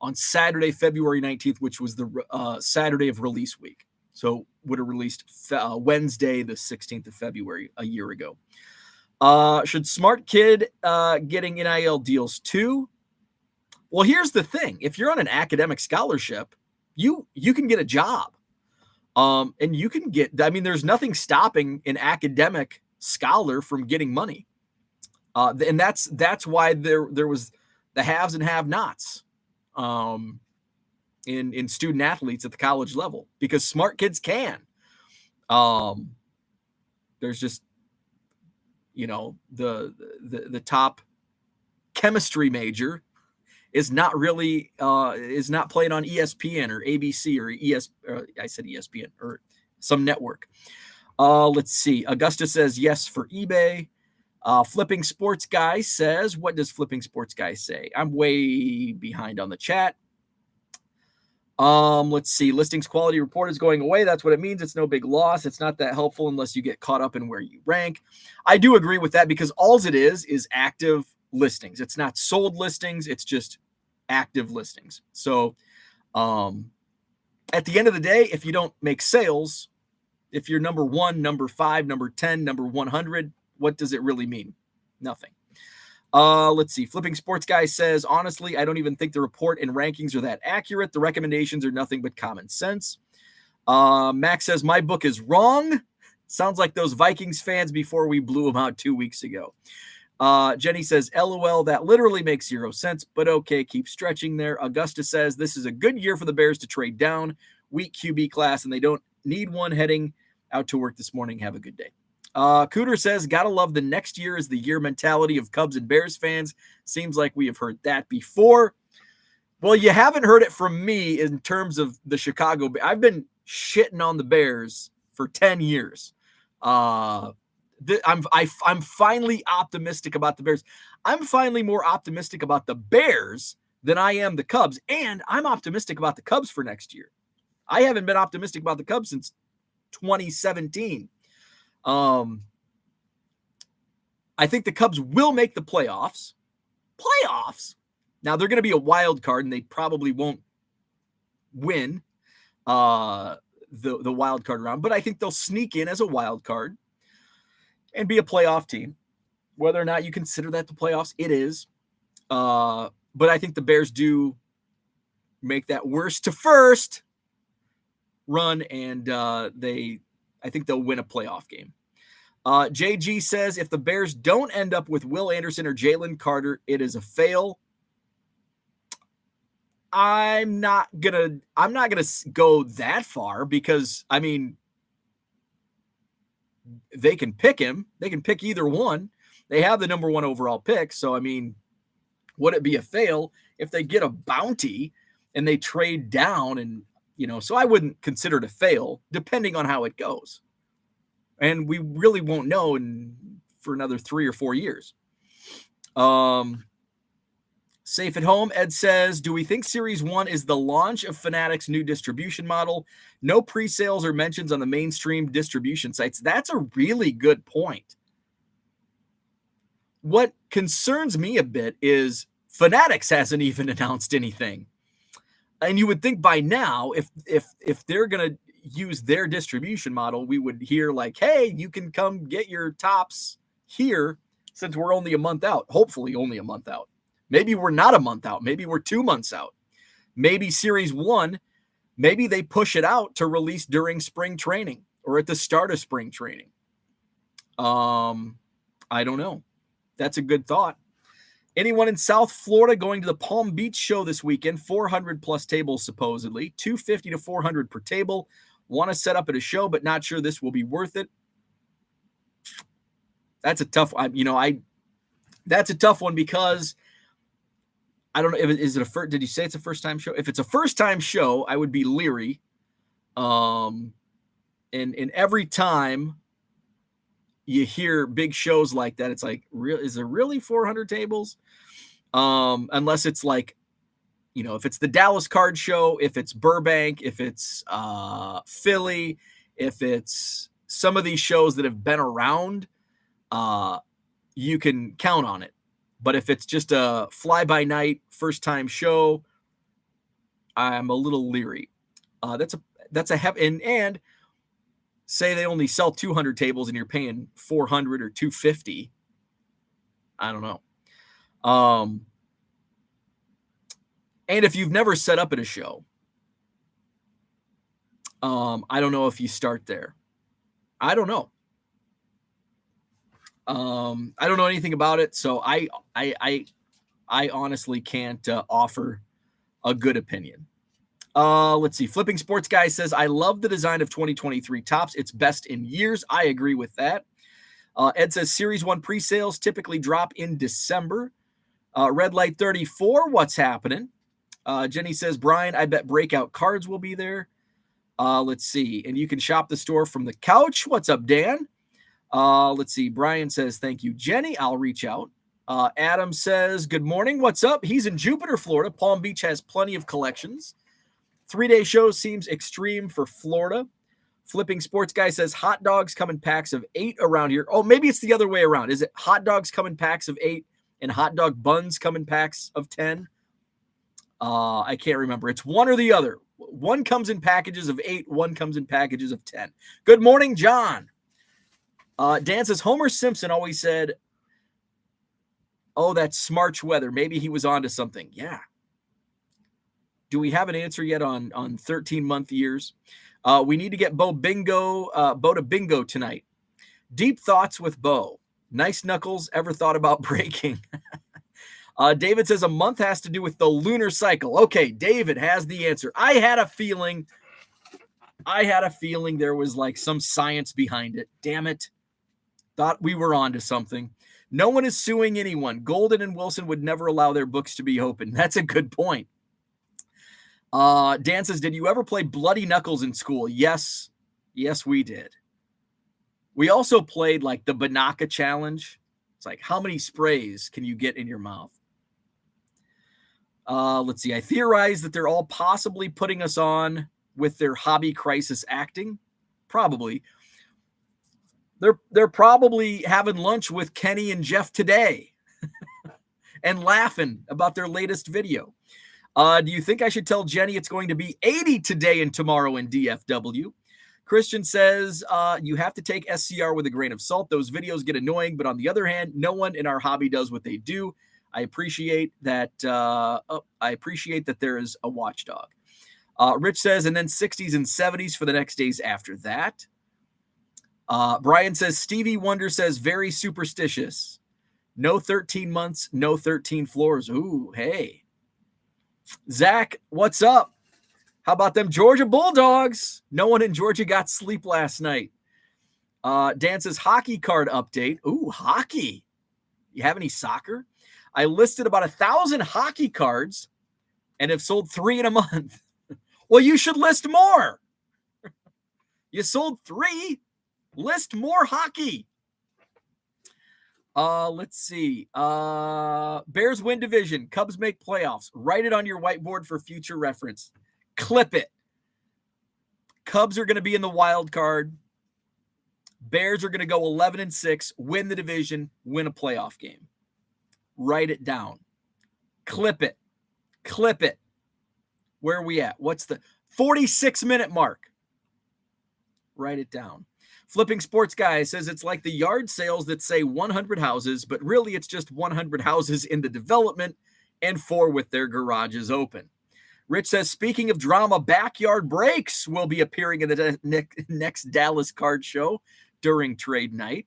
on Saturday, February 19th, which was the Saturday of release week. So would have released Wednesday, the 16th of February, a year ago. Should Smart Kid getting NIL deals too? Well, here's the thing. If you're on an academic scholarship, you can get a job. And you can get, I mean, there's nothing stopping an academic scholar from getting money. And that's why there was the haves and have-nots in student athletes at the college level, because smart kids can. There's just, the top chemistry major is not really is not playing on ESPN or ABC or I said ESPN or some network. Let's see. Augusta says yes for eBay. Flipping Sports Guy says, what does Flipping Sports Guy say? I'm way behind on the chat. Let's see. Listings quality report is going away. That's what it means. It's no big loss. It's not that helpful unless you get caught up in where you rank. I do agree with that, because all it is active listings. It's not sold listings. It's just active listings. So, at the end of the day, if you don't make sales, if you're number 1, number 5, number 10, number 100, what does it really mean? Nothing. Let's see. Flipping Sports Guy says, honestly, I don't even think the report and rankings are that accurate. The recommendations are nothing but common sense. Max says, my book is wrong. Sounds like those Vikings fans before we blew them out 2 weeks ago. Jenny says, LOL, that literally makes 0 sense, but okay, keep stretching there. Augusta says, this is a good year for the Bears to trade down. Weak QB class, and they don't need one. Heading out to work this morning. Have a good day. Cooter says, gotta love the next year is the year mentality of Cubs and Bears fans. Seems like we have heard that before. Well, you haven't heard it from me in terms of the Chicago. I've been shitting on the Bears for 10 years. I'm finally optimistic about the Bears. I'm finally more optimistic about the Bears than I am the Cubs, and I'm optimistic about the Cubs for next year. I haven't been optimistic about the Cubs since 2017. I think the Cubs will make the playoffs. Now, they're going to be a wild card, and they probably won't win the wild card round, but I think they'll sneak in as a wild card and be a playoff team. Whether or not you consider that the playoffs, it is. But I think the Bears do make that worst to first run, and I think they'll win a playoff game. JG says, if the Bears don't end up with Will Anderson or Jalen Carter, it is a fail. I'm not gonna go that far because, I mean, they can pick him. They can pick either one. They have the number 1 overall pick. So, I mean, would it be a fail if they get a bounty and they trade down? And, so I wouldn't consider it a fail depending on how it goes. And we really won't know for another 3 or 4 years. Safe at home, Ed says, do we think Series 1 is the launch of Fanatics' new distribution model? No pre-sales or mentions on the mainstream distribution sites. That's a really good point. What concerns me a bit is Fanatics hasn't even announced anything. And you would think by now, if they're going to use their distribution model, we would hear like, hey, you can come get your tops here since we're only a month out. Hopefully only a month out. Maybe we're not a month out. Maybe we're 2 months out. Maybe Series 1, maybe they push it out to release during spring training or at the start of spring training. I don't know. That's a good thought. Anyone in South Florida going to the Palm Beach show this weekend? 400 plus tables, supposedly. $250 to $400 per table. Want to set up at a show, but not sure this will be worth it. That's a tough one. That's a tough one because I don't know. Is it a first? Did you say it's a first-time show? If it's a first-time show, I would be leery. And every time you hear big shows like that, it's like, is there really 400 tables? Unless it's like, if it's the Dallas Card Show, if it's Burbank, if it's Philly, if it's some of these shows that have been around, you can count on it. But if it's just a fly-by-night first-time show, I'm a little leery. That's a heavy, and say they only sell 200 tables and you're paying 400 or 250. I don't know. And if you've never set up at a show, I don't know if you start there. I don't know. I don't know anything about it, so I honestly can't offer a good opinion. Let's see. Flipping Sports Guy says, I love the design of 2023 tops. It's best in years. I agree with that. Ed says Series 1 pre-sales typically drop in December. Red Light 34, what's happening? Jenny says, Brian, I bet breakout cards will be there. Let's see. And you can shop the store from the couch. What's up, Dan? Let's see. Brian says, thank you, Jenny. I'll reach out. Adam says, good morning. What's up? He's in Jupiter, Florida. Palm Beach has plenty of collections. 3-day show seems extreme for Florida. Flipping Sports Guy says hot dogs come in packs of 8 around here. Oh, maybe it's the other way around. Is it hot dogs come in packs of 8 and hot dog buns come in packs of 10? I can't remember. It's one or the other. One comes in packages of 8. One comes in packages of 10. Good morning, John. Dan says Homer Simpson always said, oh, that's Smarch weather. Maybe he was onto something. Yeah. Do we have an answer yet on 13-month years? We need to get Bo to bingo tonight. Deep thoughts with Bo. Nice knuckles. Ever thought about breaking? David says a month has to do with the lunar cycle. Okay, David has the answer. I had a feeling there was like some science behind it. Damn it. Thought we were onto something. No one is suing anyone. Golden and Wilson would never allow their books to be open. That's a good point. Dan says, did you ever play Bloody Knuckles in school? Yes. Yes, we did. We also played like the Banaka Challenge. It's like, how many sprays can you get in your mouth? Let's see. I theorize that they're all possibly putting us on with their hobby crisis acting? Probably. They're probably having lunch with Kenny and Jeff today and laughing about their latest video. Do you think I should tell Jenny it's going to be 80 today and tomorrow in DFW? Christian says, you have to take SCR with a grain of salt. Those videos get annoying, but on the other hand, no one in our hobby does what they do. I appreciate that. I appreciate that there is a watchdog. Rich says, and then 60s and 70s for the next days after that. Brian says, Stevie Wonder says, very superstitious. No 13 months, no 13 floors. Ooh, hey. Zach, what's up? How about them Georgia Bulldogs? No one in Georgia got sleep last night. Dan says, hockey card update. Ooh, hockey. You have any soccer? I listed about 1,000 hockey cards and have sold 3 in a month. Well, you should list more. You sold 3. List more hockey. Let's see. Bears win division. Cubs make playoffs. Write it on your whiteboard for future reference. Clip it. Cubs are going to be in the wild card. Bears are going to go 11-6, win the division, win a playoff game. Write it down. Clip it. Clip it. Where are we at? What's the 46-minute mark? Write it down. Flipping Sports Guy says it's like the yard sales that say 100 houses, but really it's just 100 houses in the development and 4 with their garages open. Rich says, speaking of drama, Backyard Breaks will be appearing in the next Dallas card show during trade night.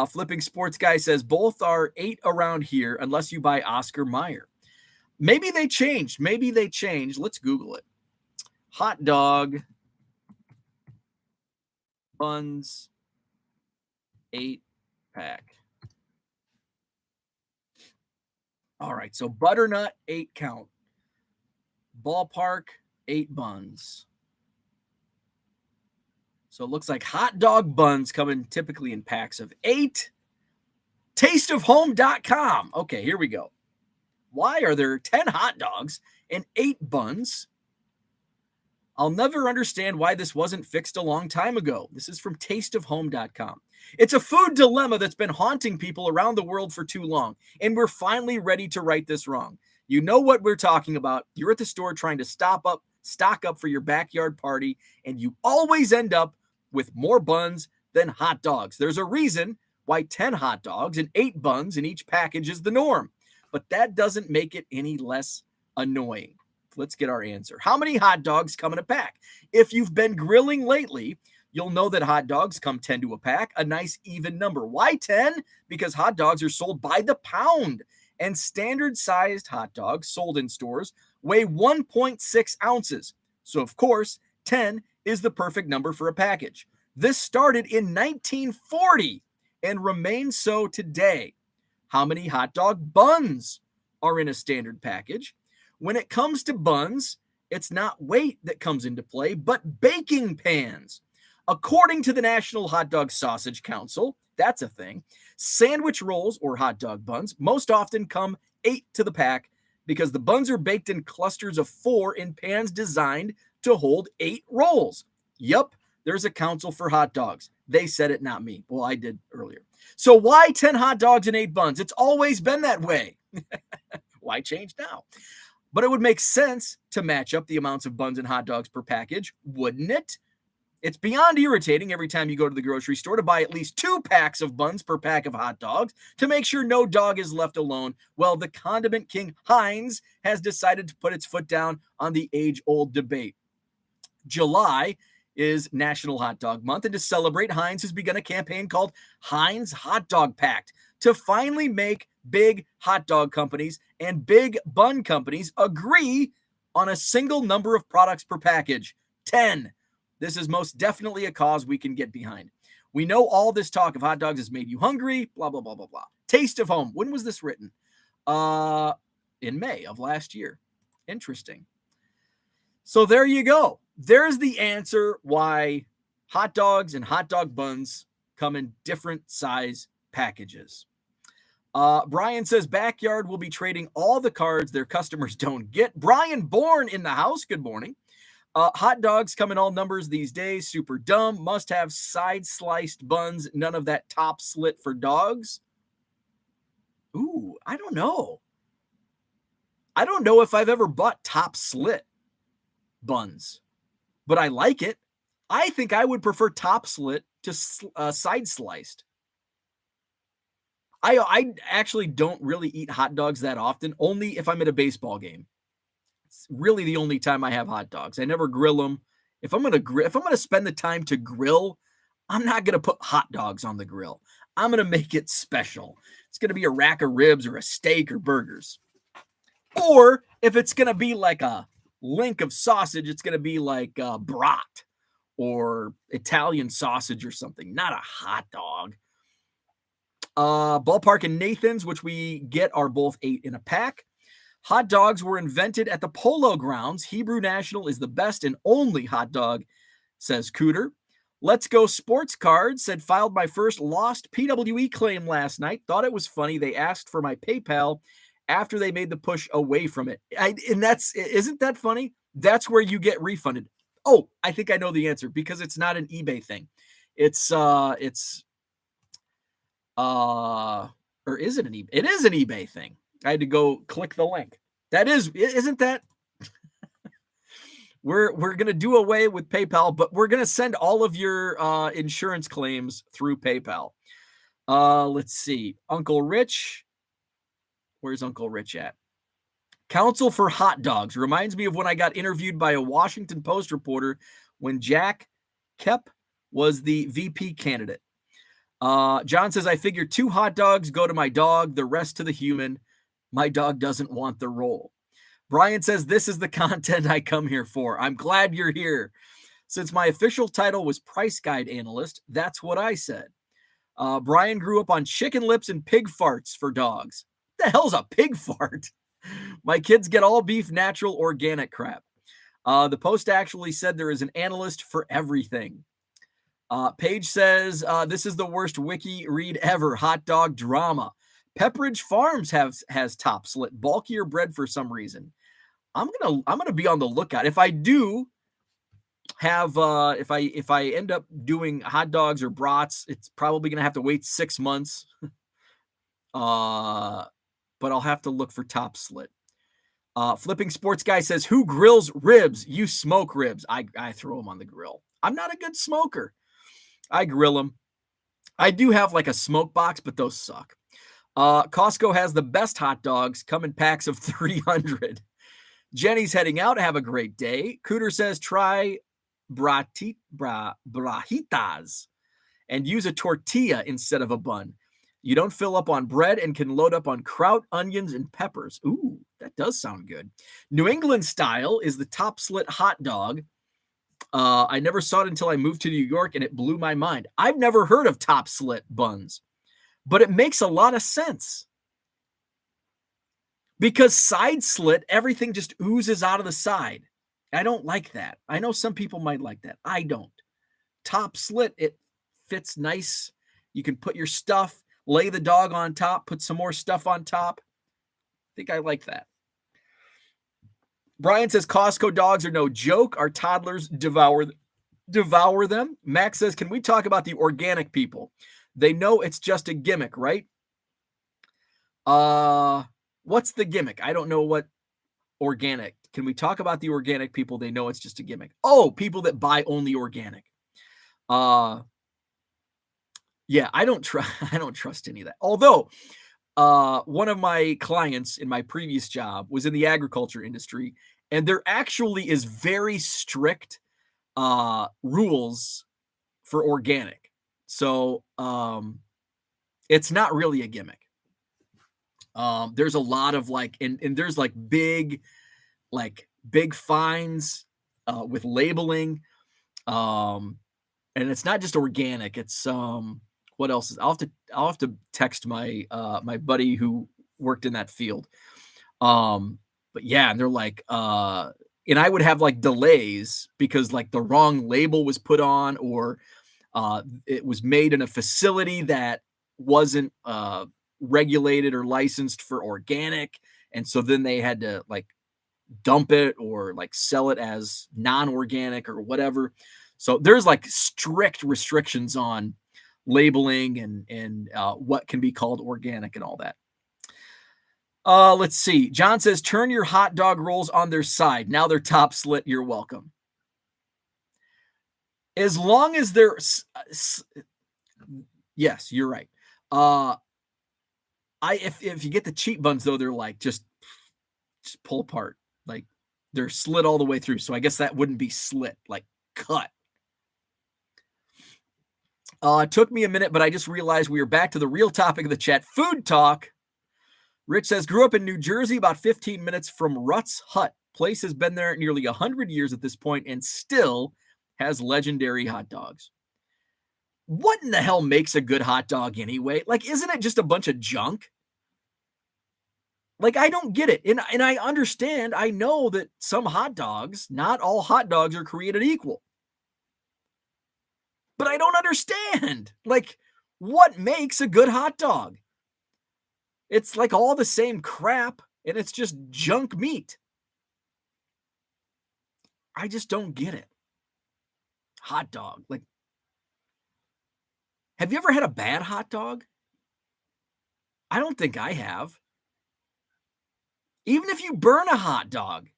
Flipping Sports Guy says both are 8 around here unless you buy Oscar Mayer. Maybe they changed. Maybe they changed. Let's Google it. Hot dog buns 8-pack. All right, so butternut 8 count. Ballpark 8 buns. So it looks like hot dog buns come in typically in packs of 8. Tasteofhome.com. Okay, here we go. Why are there 10 hot dogs and 8 buns? I'll never understand why this wasn't fixed a long time ago. This is from tasteofhome.com. It's a food dilemma that's been haunting people around the world for too long, and we're finally ready to right this wrong. You know what we're talking about. You're at the store trying to stock up for your backyard party, and you always end up with more buns than hot dogs. There's a reason why 10 hot dogs and 8 buns in each package is the norm, but that doesn't make it any less annoying. Let's get our answer. How many hot dogs come in a pack? If you've been grilling lately, you'll know that hot dogs come 10 to a pack, a nice even number. Why 10? Because hot dogs are sold by the pound, and standard-sized hot dogs sold in stores weigh 1.6 ounces. So, of course, 10 is the perfect number for a package. This started in 1940 and remains so today. How many hot dog buns are in a standard package? When it comes to buns, it's not weight that comes into play, but baking pans. According to the National Hot Dog Sausage Council, that's a thing, sandwich rolls or hot dog buns most often come 8 to the pack because the buns are baked in clusters of 4 in pans designed to hold 8 rolls. Yup, there's a council for hot dogs. They said it, not me. Well, I did earlier. So why 10 hot dogs and 8 buns? It's always been that way. Why change now? But it would make sense to match up the amounts of buns and hot dogs per package, wouldn't it? It's beyond irritating every time you go to the grocery store to buy at least 2 packs of buns per pack of hot dogs to make sure no dog is left alone. Well, the condiment king Heinz has decided to put its foot down on the age-old debate. July is National Hot Dog Month, and to celebrate, Heinz has begun a campaign called Heinz Hot Dog Pact to finally make big hot dog companies and big bun companies agree on a single number of products per package, 10. This is most definitely a cause we can get behind. We know all this talk of hot dogs has made you hungry, blah, blah, blah, blah, blah. Taste of Home. When was this written? In May of last year. Interesting. So there you go. There's the answer why hot dogs and hot dog buns come in different size packages. Brian says Backyard will be trading all the cards their customers don't get. Brian Bourne in the house. Good morning. Hot dogs come in all numbers these days. Super dumb. Must have side sliced buns. None of that top slit for dogs. Ooh, I don't know. I don't know if I've ever bought top slit buns, but I like it. I think I would prefer top slit to side sliced. I actually don't really eat hot dogs that often, only if I'm at a baseball game. It's really the only time I have hot dogs. I never grill them. If I'm gonna spend the time to grill, I'm not gonna put hot dogs on the grill. I'm gonna make it special. It's gonna be a rack of ribs or a steak or burgers. Or if it's gonna be like a link of sausage, it's gonna be like brat or Italian sausage or something, not a hot dog. Ballpark and Nathan's, which we get, are both 8 in a pack. Hot dogs were invented at the Polo Grounds. Hebrew National is the best and only hot dog, says Cooter. Let's Go Sports Cards said, filed my first lost PWE claim last night. Thought it was funny. They asked for my PayPal after they made the push away from it. Isn't that funny? That's where you get refunded. Oh, I think I know the answer, because it's not an eBay thing. Or is it an eBay? It is an eBay thing. I had to go click the link. Isn't that? We're going to do away with PayPal, but we're going to send all of your insurance claims through PayPal. Let's see. Uncle Rich. Where's Uncle Rich at? Counsel for hot dogs. Reminds me of when I got interviewed by a Washington Post reporter when Jack Kep was the VP candidate. John says, I figure 2 hot dogs go to my dog, the rest to the human. My dog doesn't want the role. Brian says, this is the content I come here for. I'm glad you're here. Since my official title was price guide analyst, that's what I said. Brian grew up on chicken lips and pig farts for dogs. What the hell's a pig fart? My kids get all beef, natural, organic crap. The Post actually said there is an analyst for everything. Paige says, this is the worst wiki read ever. Hot dog drama. Pepperidge Farms has top slit, bulkier bread for some reason. I'm gonna be on the lookout. If I do have if I end up doing hot dogs or brats, it's probably gonna have to wait 6 months. But I'll have to look for top slit. Flipping Sports Guy says, who grills ribs? You smoke ribs. I throw them on the grill. I'm not a good smoker. I grill them. I do have like a smoke box, but those suck. Costco has the best hot dogs, come in packs of 300. Jenny's heading out. Have a great day. Cooter says, try brajitas and use a tortilla instead of a bun. You don't fill up on bread and can load up on kraut, onions, and peppers. Ooh, that does sound good. New England style is the top slit hot dog. I never saw it until I moved to New York, and it blew my mind. I've never heard of top slit buns, but it makes a lot of sense. Because side slit, everything just oozes out of the side. I don't like that. I know some people might like that. I don't. Top slit, it fits nice. You can put your stuff, lay the dog on top, put some more stuff on top. I think I like that. Brian says, Costco dogs are no joke. Our toddlers devour them. Max says, can we talk about the organic people? They know it's just a gimmick, right? What's the gimmick? I don't know what organic. Can we talk about the organic people? They know it's just a gimmick. Oh, people that buy only organic. Yeah, I don't trust any of that. Although one of my clients in my previous job was in the agriculture industry, and there actually is very strict rules for organic. So it's not really a gimmick. There's a lot of and there's big fines with labeling. And it's not just organic. It's what else is? I'll have to text my my buddy who worked in that field. But yeah, and they're and I would have delays because the wrong label was put on, or it was made in a facility that wasn't regulated or licensed for organic, and so then they had to dump it or like sell it as non-organic or whatever. So there's like strict restrictions on labeling and what can be called organic and all that. Let's see. John says, turn your hot dog rolls on their side. Now they're top slit. You're welcome. As long as they're, yes, you're right. If you get the cheap buns though, they're like just pull apart, like they're slit all the way through. So I guess that wouldn't be slit, like cut. It took me a minute, but I just realized we are back to the real topic of the chat, food talk. Rich says, grew up in New Jersey, about 15 minutes from Rutt's Hut. Place has been there nearly 100 years at this point and still has legendary hot dogs. What in the hell makes a good hot dog anyway? Like, isn't it just a bunch of junk? Like, I don't get it. And I understand, I know that some hot dogs, not all hot dogs are created equal. But I don't understand. Like, what makes a good hot dog? It's like all the same crap, and it's just junk meat. I just don't get it. Hot dog. Like, have you ever had a bad hot dog? I don't think I have. Even if you burn a hot dog,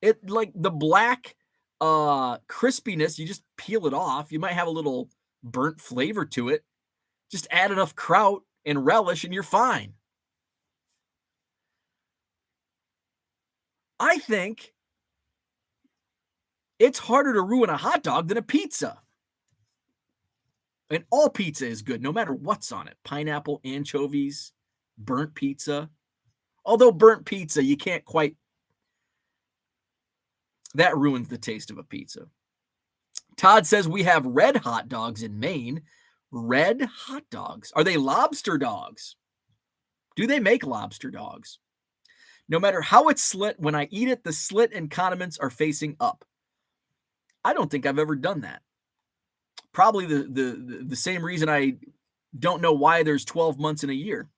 it like the black crispiness, you just peel it off. You might have a little burnt flavor to it. Just add enough kraut and relish and you're fine. I think it's harder to ruin a hot dog than a pizza. And all pizza is good, no matter what's on it. Pineapple, anchovies, burnt pizza. Although burnt pizza, you can't quite. That ruins the taste of a pizza. Todd says we have red hot dogs in Maine. Red hot dogs. Are they lobster dogs? Do they make lobster dogs? No matter how it's slit, when I eat it, the slit and condiments are facing up. I don't think I've ever done that. Probably the same reason I don't know why there's 12 months in a year.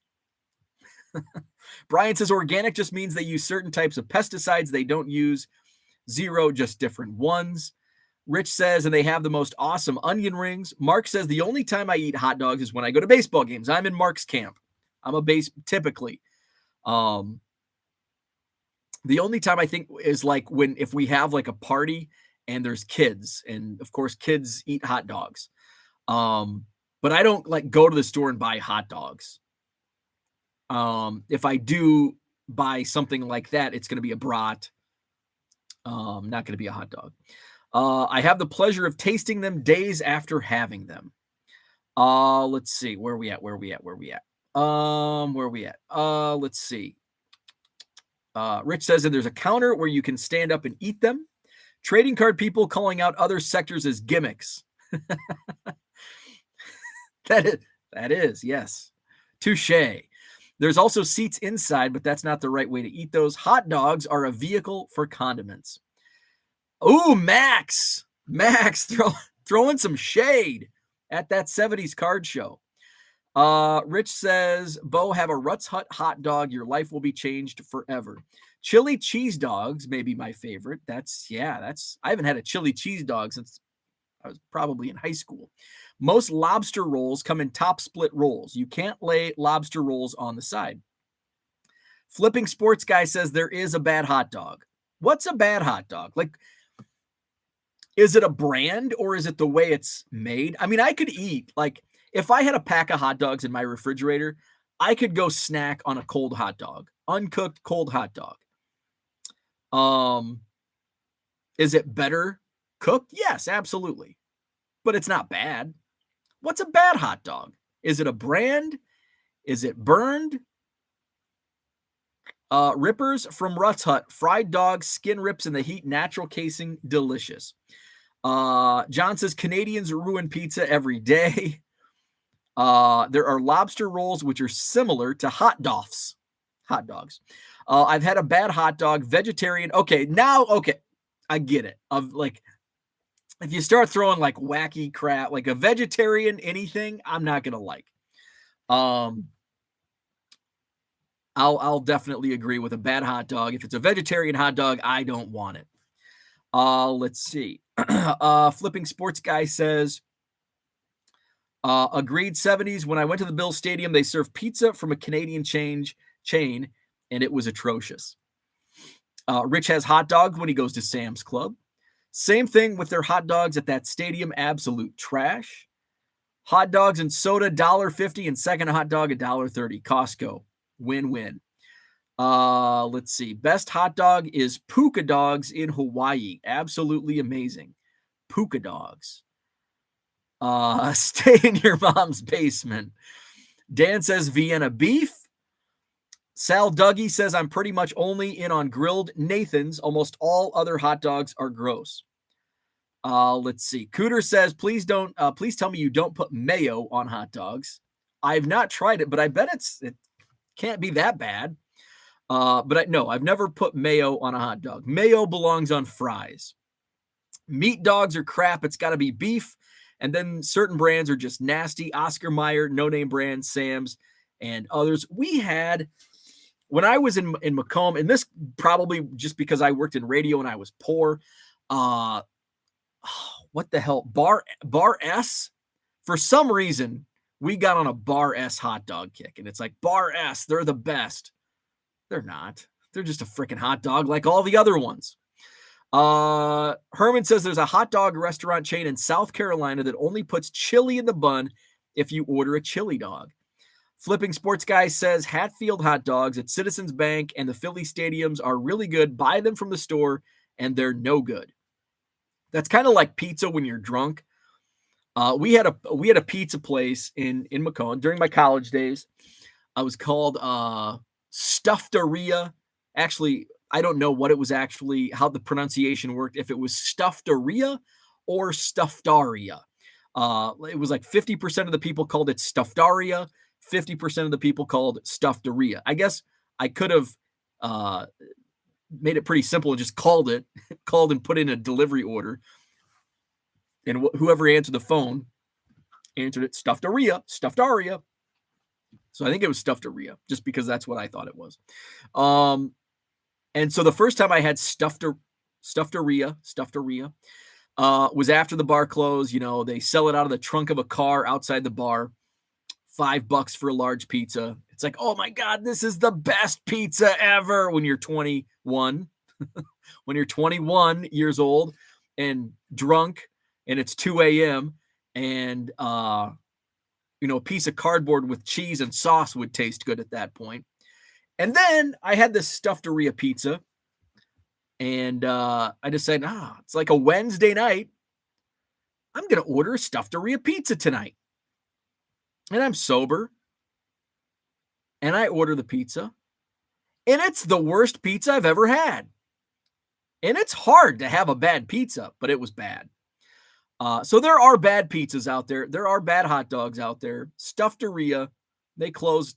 Brian says organic just means they use certain types of pesticides. They don't use zero, just different ones. Rich says, and they have the most awesome onion rings. Mark says, the only time I eat hot dogs is when I go to baseball games. I'm in Mark's camp. I'm a base typically. The only time I think is like if we have like a party and there's kids, and of course kids eat hot dogs. But I don't like go to the store and buy hot dogs. If I do buy something like that, it's going to be a brat. Not going to be a hot dog. I have the pleasure of tasting them days after having them. Let's see. Where are we at? Let's see. Rich says, and there's a counter where you can stand up and eat them. Trading card people calling out other sectors as gimmicks. That is, yes. Touche. There's also seats inside, but that's not the right way to eat those. Hot dogs are a vehicle for condiments. Oh, Max throwing some shade at that 70s card show. Rich says, Bo, have a Rutt's Hut hot dog. Your life will be changed forever. Chili cheese dogs may be my favorite. I haven't had a chili cheese dog since I was probably in high school. Most lobster rolls come in top split rolls. You can't lay lobster rolls on the side. Flipping Sports Guy says there is a bad hot dog. What's a bad hot dog? Like, is it a brand or is it the way it's made? I mean, I could eat, like, if I had a pack of hot dogs in my refrigerator, I could go snack on a cold hot dog, uncooked cold hot dog. Is it better cooked? Yes, absolutely. But it's not bad. What's a bad hot dog? Is it a brand? Is it burned? Rippers from Rutt's Hut. Fried dog, skin rips in the heat, natural casing, delicious. John says Canadians ruin pizza every day. There are lobster rolls which are similar to hot dogs. I've had a bad hot dog, vegetarian. Okay, I get it. Of like, if you start throwing like wacky crap, like a vegetarian anything, I'm not gonna like. I'll definitely agree with a bad hot dog. If it's a vegetarian hot dog, I don't want it. Let's see. Flipping Sports Guy says, agreed 70s. When I went to the Bills Stadium, they served pizza from a Canadian chain, and it was atrocious. Rich has hot dogs when he goes to Sam's Club. Same thing with their hot dogs at that stadium. Absolute trash. Hot dogs and soda, $1.50, and second hot dog, $1.30. Costco. Win-win. Let's see. Best hot dog is Puka Dogs in Hawaii. Absolutely amazing. Puka Dogs. Stay in your mom's basement. Dan says Vienna beef. Sal Dougie says I'm pretty much only in on grilled Nathan's. Almost all other hot dogs are gross. Let's see. Cooter says, please tell me you don't put mayo on hot dogs. I've not tried it, but I bet it can't be that bad. No, I've never put mayo on a hot dog. Mayo belongs on fries. Meat dogs are crap. It's got to be beef. And then certain brands are just nasty. Oscar Mayer, No Name Brand, Sam's, and others. We had, when I was in Macomb, and this probably just because I worked in radio and I was poor, what the hell? Bar S? For some reason, we got on a Bar S hot dog kick. And it's like, Bar S, they're the best. They're not. They're just a freaking hot dog like all the other ones. Herman says there's a hot dog restaurant chain in South Carolina that only puts chili in the bun if you order a chili dog. Flipping Sports Guy says Hatfield hot dogs at Citizens Bank and the Philly stadiums are really good. Buy them from the store and they're no good. That's kind of like pizza when you're drunk. We had a pizza place in Macomb during my college days. I was called Stufferia. Actually, I don't know what it was actually, how the pronunciation worked, if it was Stufferia or Stuffaria. It was like 50% of the people called it Stuffaria, 50% of the people called Stufferia. I guess I could have made it pretty simple and just called and put in a delivery order. And whoever answered the phone answered it Stuffaria. So I think it was Stuffaria, just because that's what I thought it was. And so the first time I had Stuffaria was after the bar closed. You know, they sell it out of the trunk of a car outside the bar. $5 for a large pizza. It's like, oh my God, this is the best pizza ever when you're 21. When you're 21 years old and drunk and it's 2 a.m. and, a piece of cardboard with cheese and sauce would taste good at that point. And then I had this Stuffaria pizza and I decided, it's like a Wednesday night. I'm going to order a Stuffaria pizza tonight. And I'm sober. And I order the pizza. And it's the worst pizza I've ever had. And it's hard to have a bad pizza, but it was bad. So there are bad pizzas out there. There are bad hot dogs out there. Stuffaria, they closed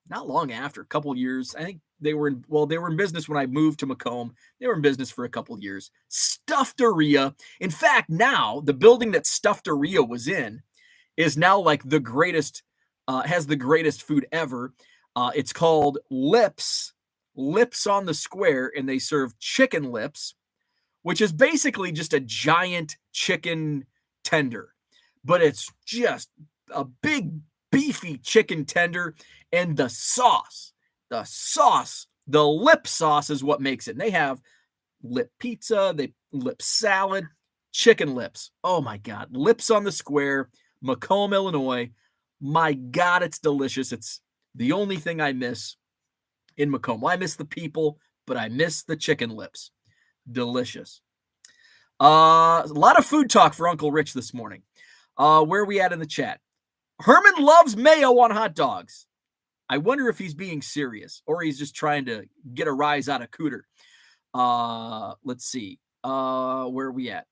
not long after, a couple years. I think they were in business when I moved to Macomb. They were in business for a couple years. Stuffaria. In fact, now the building that Stuffaria was in is now like the greatest, has the greatest food ever. It's called Lips on the Square, and they serve chicken lips, which is basically just a giant chicken tender, but it's just a big beefy chicken tender, and the lip sauce is what makes it. And they have lip pizza, lip salad, chicken lips. Oh my God. Lips on the Square, Macomb, Illinois. My God, it's delicious. It's the only thing I miss in Macomb. Well, I miss the people, but I miss the chicken lips. Delicious. A lot of food talk for Uncle Rich this morning. Where are we at in the chat? Herman loves mayo on hot dogs. I wonder if he's being serious or he's just trying to get a rise out of Cooter. Let's see. Where are we at?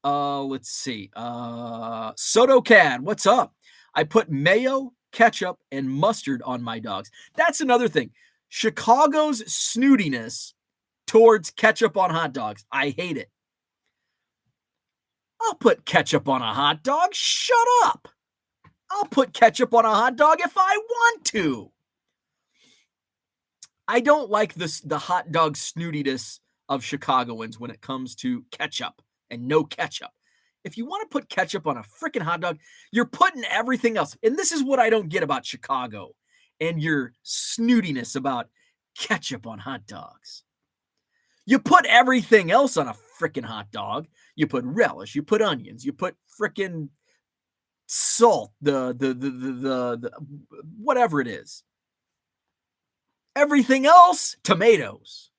Let's see. SotoCAD, what's up? I put mayo, ketchup, and mustard on my dogs. That's another thing. Chicago's snootiness towards ketchup on hot dogs. I hate it. I'll put ketchup on a hot dog. Shut up. I'll put ketchup on a hot dog if I want to. I don't like the hot dog snootiness of Chicagoans when it comes to ketchup and no ketchup. If you want to put ketchup on a freaking hot dog, you're putting everything else. And this is what I don't get about Chicago and your snootiness about ketchup on hot dogs. You put everything else on a freaking hot dog. You put relish, you put onions, you put freaking salt, the whatever it is. Everything else, tomatoes.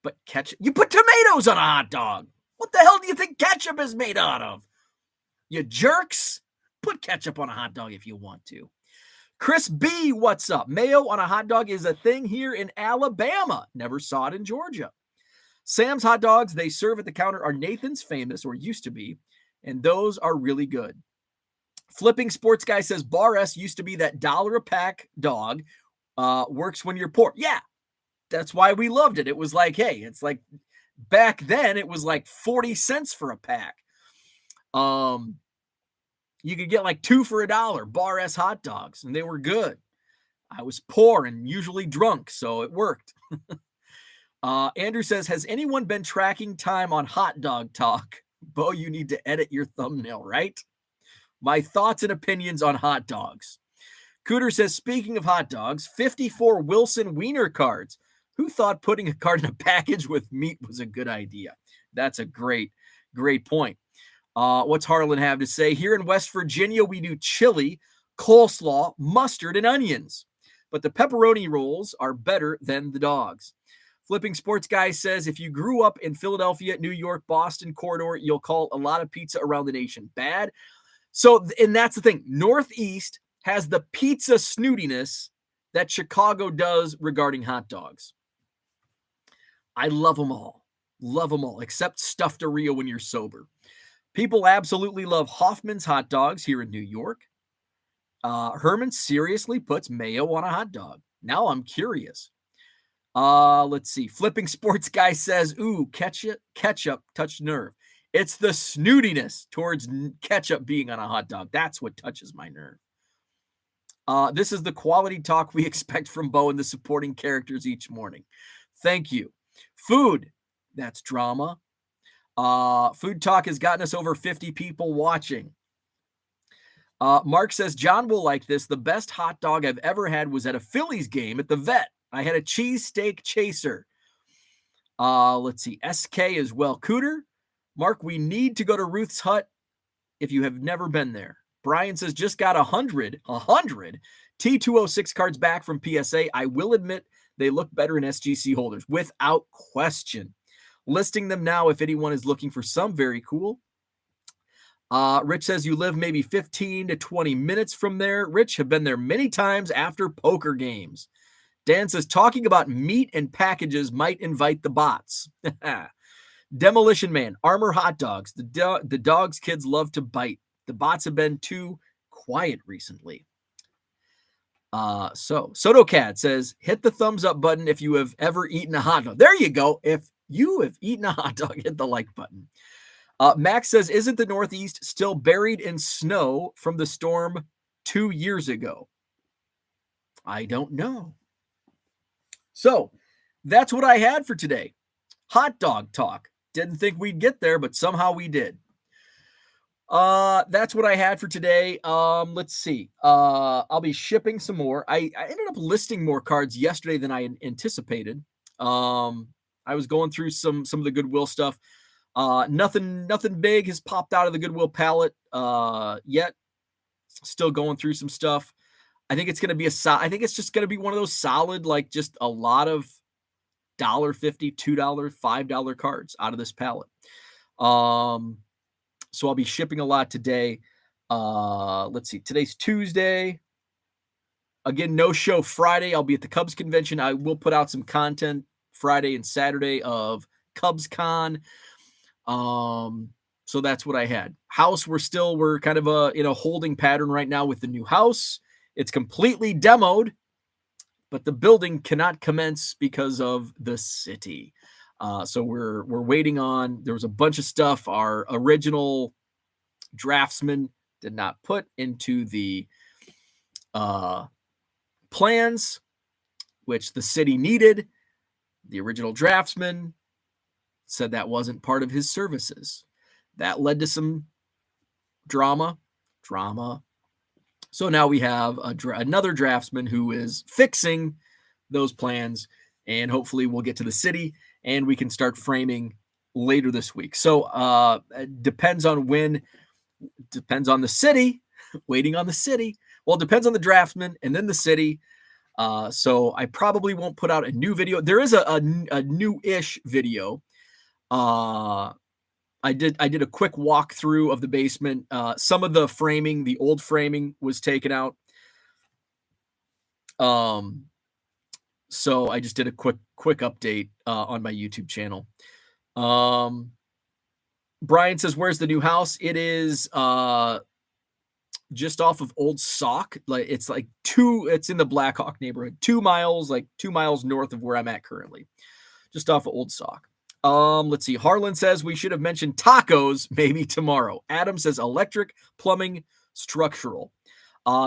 But ketchup, you put tomatoes on a hot dog. What the hell do you think ketchup is made out of? You jerks. Put ketchup on a hot dog if you want to. Chris B, what's up? Mayo on a hot dog is a thing here in Alabama. Never saw it in Georgia. Sam's hot dogs they serve at the counter are Nathan's Famous, or used to be, and those are really good. Flipping Sports Guy says Bar S used to be that $1 a pack dog. Works when you're poor. Yeah, that's why we loved it. It was like, hey, it's like back then it was like 40 cents for a pack. You could get like 2 for $1 Bar S hot dogs, and they were good. I was poor and usually drunk, so it worked. Andrew says, has anyone been tracking time on hot dog talk? Bo, you need to edit your thumbnail, right? My thoughts and opinions on hot dogs. Cooter says, speaking of hot dogs, 54 Wilson Wiener cards. Who thought putting a card in a package with meat was a good idea? That's a great point. What's Harlan have to say? Here in West Virginia, we do chili, coleslaw, mustard, and onions. But the pepperoni rolls are better than the dogs. Flipping Sports Guy says, if you grew up in Philadelphia, New York, Boston corridor, you'll call a lot of pizza around the nation bad. So, and that's the thing. Northeast has the pizza snootiness that Chicago does regarding hot dogs. I love them all. Love them all, except stuffed Oreo when you're sober. People absolutely love Hoffman's hot dogs here in New York. Herman seriously puts mayo on a hot dog. Now I'm curious. Let's see. Flipping Sports Guy says, ooh, ketchup touched nerve. It's the snootiness towards ketchup being on a hot dog. That's what touches my nerve. This is the quality talk we expect from Bo and the supporting characters each morning. Thank you. Food, that's drama. Food talk has gotten us over 50 people watching. Mark says, John will like this. The best hot dog I've ever had was at a Phillies game at the Vet. I had a cheesesteak chaser. Let's see. SK as well. Cooter, Mark, we need to go to Ruth's Hut if you have never been there. Brian says, just got 100 T206 cards back from PSA. I will admit they look better in SGC holders, without question. Listing them now if anyone is looking for some. Very cool. Rich says you live maybe 15 to 20 minutes from there. Rich, have been there many times after poker games. Dan says talking about meat and packages might invite the bots. Demolition Man, Armor hot dogs. The dogs kids love to bite. The bots have been too quiet recently. So SotoCat says hit the thumbs up button if you have ever eaten a hot dog. There you go. If you have eaten a hot dog, hit the like button. Max says, isn't the Northeast still buried in snow from the storm 2 years ago? I don't know. So that's what I had for today. Hot dog talk. Didn't think we'd get there, but somehow we did. That's what I had for today. Let's see. I'll be shipping some more. I ended up listing more cards yesterday than I anticipated. I was going through some of the Goodwill stuff. Nothing big has popped out of the Goodwill palette yet. Still going through some stuff. I think it's going to be I think it's just going to be one of those solid, like just a lot of $1.50, $2, $5 cards out of this palette. So I'll be shipping a lot today. Let's see. Today's Tuesday. Again, no show Friday. I'll be at the Cubs convention. I will put out some content Friday and Saturday of Cubs Con. So that's what I had. House, we're kind of in a holding pattern right now with the new house. It's completely demoed, but the building cannot commence because of the city. So we're waiting on, there was a bunch of stuff our original draftsman did not put into the plans. which the city needed. The original draftsman said that wasn't part of his services. That led to some drama. So now we have another draftsman who is fixing those plans, and hopefully we'll get to the city and we can start framing later this week. So it depends on the city, waiting on the city. Well, it depends on the draftsman and then the city. So I probably won't put out a new video. There is a new-ish video. I did a quick walkthrough of the basement. Some of the framing, the old framing, was taken out. So I just did a quick update on my YouTube channel. Brian says, "Where's the new house?" It is just off of Old Sauk. It's in the Blackhawk neighborhood, 2 miles north of where I'm at currently, just off of Old Sauk. Let's see. Harlan says we should have mentioned tacos maybe tomorrow. Adam says electric, plumbing, structural.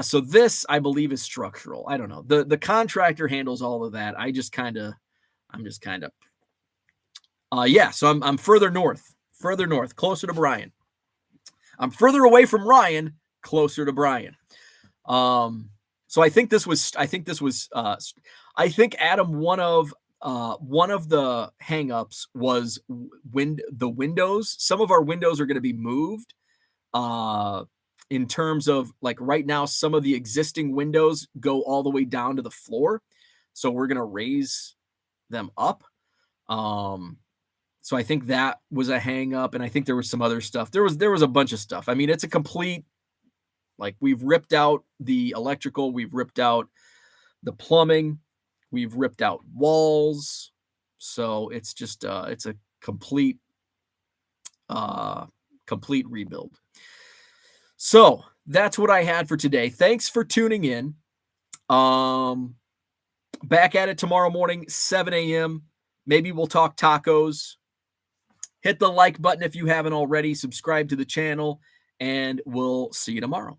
So this, I believe, is structural. I don't know. The contractor handles all of that. I'm just kind of so I'm further north, closer to Brian. I'm further away from Ryan, closer to Brian. So I think Adam, one of the hangups was the windows. Some of our windows are going to be moved. In terms of, like, right now, some of the existing windows go all the way down to the floor. So we're going to raise them up. So I think that was a hang up, and I think there was some other stuff. There was a bunch of stuff. I mean, it's a complete, like, we've ripped out the electrical, we've ripped out the plumbing, we've ripped out walls. So it's just it's a complete rebuild. So that's what I had for today. Thanks for tuning in. Back at it tomorrow morning, 7 a.m. Maybe we'll talk tacos. Hit the like button if you haven't already. Subscribe to the channel, and we'll see you tomorrow.